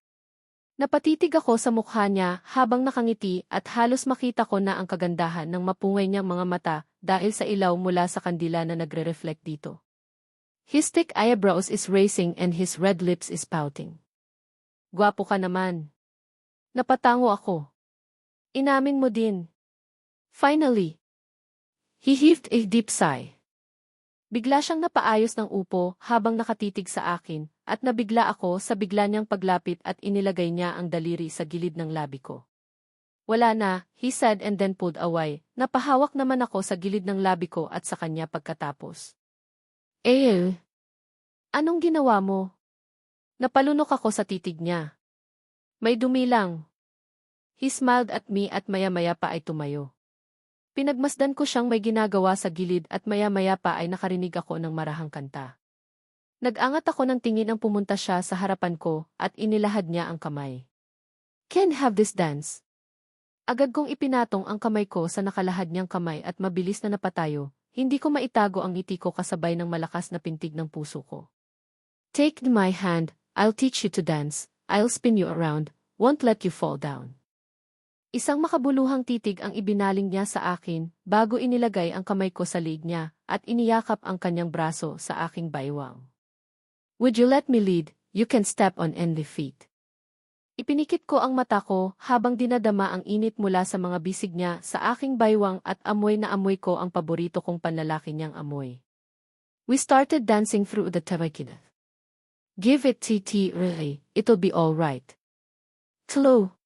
Napatitig ako sa mukha niya habang nakangiti at halos makita ko na ang kagandahan ng mapungay niyang mga mata dahil sa ilaw mula sa kandila na nagre-reflect dito. His thick eyebrows is raising and his red lips is pouting. Gwapo ka naman. Napatango ako. Inamin mo din. Finally. He heaved a deep sigh. Bigla siyang napaayos ng upo habang nakatitig sa akin at nabigla ako sa bigla niyang paglapit at inilagay niya ang daliri sa gilid ng labi ko. Wala na, he said and then pulled away. Napahawak naman ako sa gilid ng labi ko at sa kanya pagkatapos. Anong ginawa mo? Napalunok ako sa titig niya. May dumi lang. He smiled at me at maya-maya pa ay tumayo. Pinagmasdan ko siyang may ginagawa sa gilid at maya-maya pa ay nakarinig ako ng marahang kanta. Nag-angat ako ng tingin nang pumunta siya sa harapan ko at inilahad niya ang kamay. Can have this dance? Agad kong ipinatong ang kamay ko sa nakalahad niyang kamay at mabilis na napatayo, hindi ko maitago ang ngiti ko kasabay ng malakas na pintig ng puso ko. Take my hand, I'll teach you to dance, I'll spin you around, won't let you fall down. Isang makabuluhang titig ang ibinaling niya sa akin bago inilagay ang kamay ko sa liig niya at iniyakap ang kanyang braso sa aking baywang. Would you let me lead? You can step on any feet. Ipinikit ko ang mata ko habang dinadama ang init mula sa mga bisig niya sa aking baywang at amoy na amoy ko ang paborito kong panlalaki niyang amoy. We started dancing through the tawakid. Give it TT really, it'll be all right. Tlo.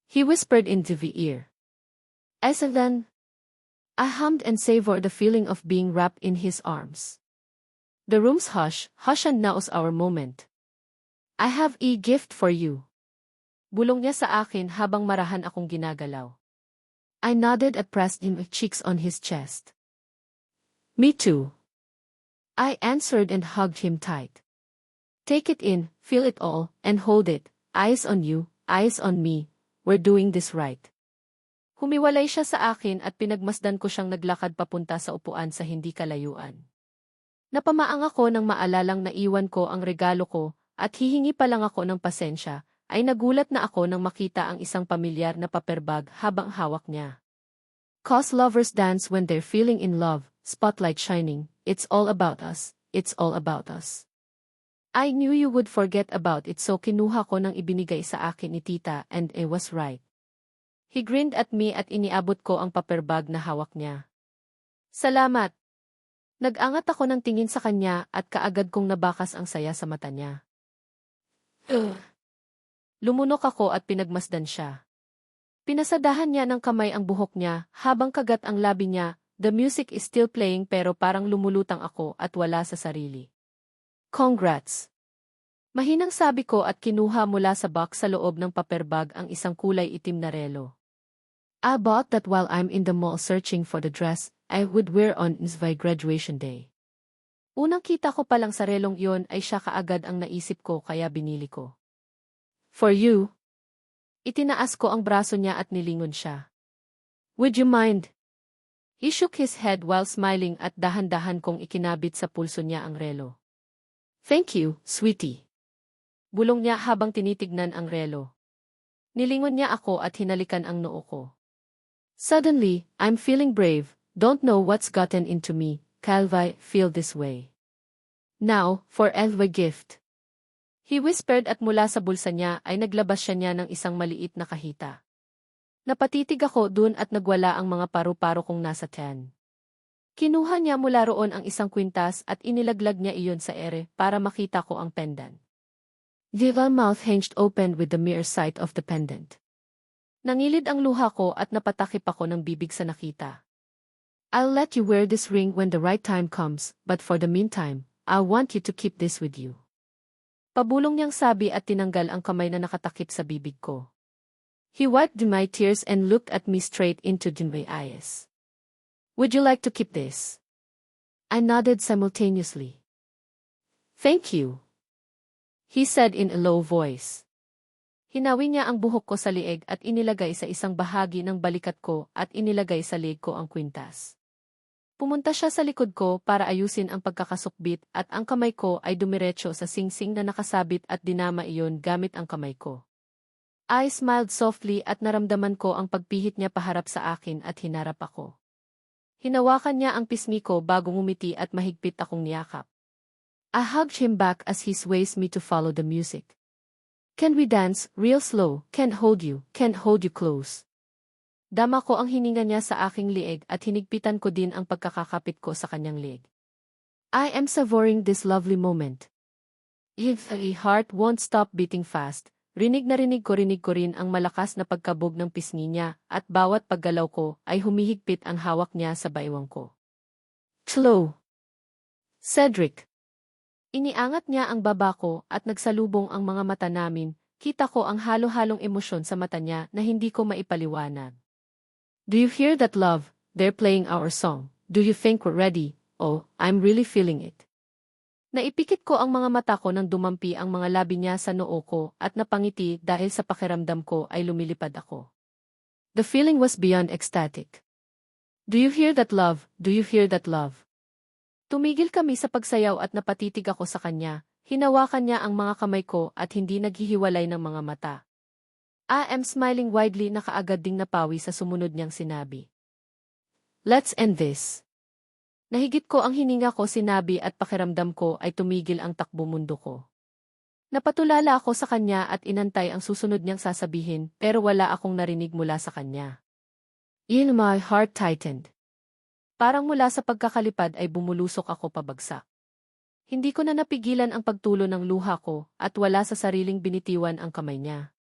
He whispered into the ear. As then, I hummed and savored the feeling of being wrapped in his arms. The room's hush, and now's our moment. I have a gift for you. Bulong niya sa akin habang marahan akong ginagalaw. I nodded and pressed my cheeks on his chest. Me too. I answered and hugged him tight. Take it in, feel it all, and hold it. Eyes on you, eyes on me. We're doing this right. Humiwalay siya sa akin at pinagmasdan ko siyang naglakad papunta sa upuan sa hindi kalayuan. Napamaang ako nang maalalang naiwan ko ang regalo ko at hihingi pa lang ako ng pasensya, ay nagulat na ako nang makita ang isang pamilyar na paper bag habang hawak niya. Cause lovers dance when they're feeling in love, spotlight shining, it's all about us, it's all about us. I knew you would forget about it so kinuha ko nang ibinigay sa akin ni tita and it was right. He grinned at me at iniabot ko ang paper bag na hawak niya. Salamat! Nag-angat ako ng tingin sa kanya at kaagad kong nabakas ang saya sa mata niya. Lumunok ako at pinagmasdan siya. Pinasadahan niya ng kamay ang buhok niya habang kagat ang labi niya. The music is still playing pero parang lumulutang ako at wala sa sarili. Congrats! Mahinang sabi ko at kinuha mula sa box sa loob ng paper bag ang isang kulay itim na relo. I bought that while I'm in the mall searching for the dress I would wear on my graduation day. Unang kita ko palang sa relong iyon ay siya kaagad ang naisip ko kaya binili ko. For you. Itinaas ko ang braso niya at nilingon siya. Would you mind? He shook his head while smiling at dahan-dahan kong ikinabit sa pulso niya ang relo. Thank you, sweetie. Bulong niya habang tinitignan ang relo. Nilingon niya ako at hinalikan ang noo ko. Suddenly, I'm feeling brave. Don't know what's gotten into me, Calvi, feel this way. Now, for Elva gift. He whispered at mula sa bulsa niya ay naglabas niya ng isang maliit na kahita. Napatitig ako dun at nagwala ang mga paru-paro kong nasa tiyan. Kinuha niya mula roon ang isang kwintas at inilaglag niya iyon sa ere para makita ko ang pendant. Diva's mouth hinged open with the mere sight of the pendant. Nangilid ang luha ko at napatakip ako ng bibig sa nakita. I'll let you wear this ring when the right time comes, but for the meantime, I want you to keep this with you. Pabulong niyang sabi at tinanggal ang kamay na nakatakip sa bibig ko. He wiped my tears and looked at me straight into my eyes. Would you like to keep this? I nodded simultaneously. Thank you, he said in a low voice. Hinawi niya ang buhok ko sa lieg at inilagay sa isang bahagi ng balikat ko at inilagay sa lieg ko ang kwintas. Pumunta siya sa likod ko para ayusin ang pagkakasukbit at ang kamay ko ay dumiretso sa singsing na nakasabit at dinama iyon gamit ang kamay ko. I smiled softly at naramdaman ko ang pagpihit niya paharap sa akin at hinarap ako. Hinawakan niya ang pisngi ko bago ngumiti at mahigpit akong niyakap. I hugged him back as he sways me to follow the music. Can we dance, real slow, can't hold you close. Dama ko ang hininga niya sa aking lieg at hinigpitan ko din ang pagkakakapit ko sa kanyang lieg. I am savoring this lovely moment. If a heart won't stop beating fast, rinig ko rin ang malakas na pagkabog ng pisngi niya at bawat paggalaw ko ay humihigpit ang hawak niya sa baywang ko. Slow. Cedric. Iniangat niya ang baba ko at nagsalubong ang mga mata namin, Kita ko ang halo-halong emosyon sa mata niya na hindi ko maipaliwanag. Do you hear that, love? They're playing our song. Do you think we're ready? Oh, I'm really feeling it. Naipikit ko ang mga mata ko nang dumampi ang mga labi niya sa noo ko at napangiti dahil sa pakiramdam ko ay lumilipad ako. The feeling was beyond ecstatic. Do you hear that, love? Do you hear that, love? Tumigil kami sa pagsayaw at napatitig ako sa kanya. Hinawakan niya ang mga kamay ko at hindi naghihiwalay ng mga mata. I am smiling widely na kaagad ding napawi sa sumunod niyang sinabi. Let's end this. Nahigit ko ang hininga ko sinabi at pakiramdam ko ay tumigil ang takbo mundo ko. Napatulala ako sa kanya at inantay ang susunod niyang sasabihin pero wala akong narinig mula sa kanya. In my heart tightened. Parang mula sa pagkakalipad ay bumulusok ako pabagsak. Hindi ko na napigilan ang pagtulo ng luha ko at wala sa sariling binitiwan ang kamay niya.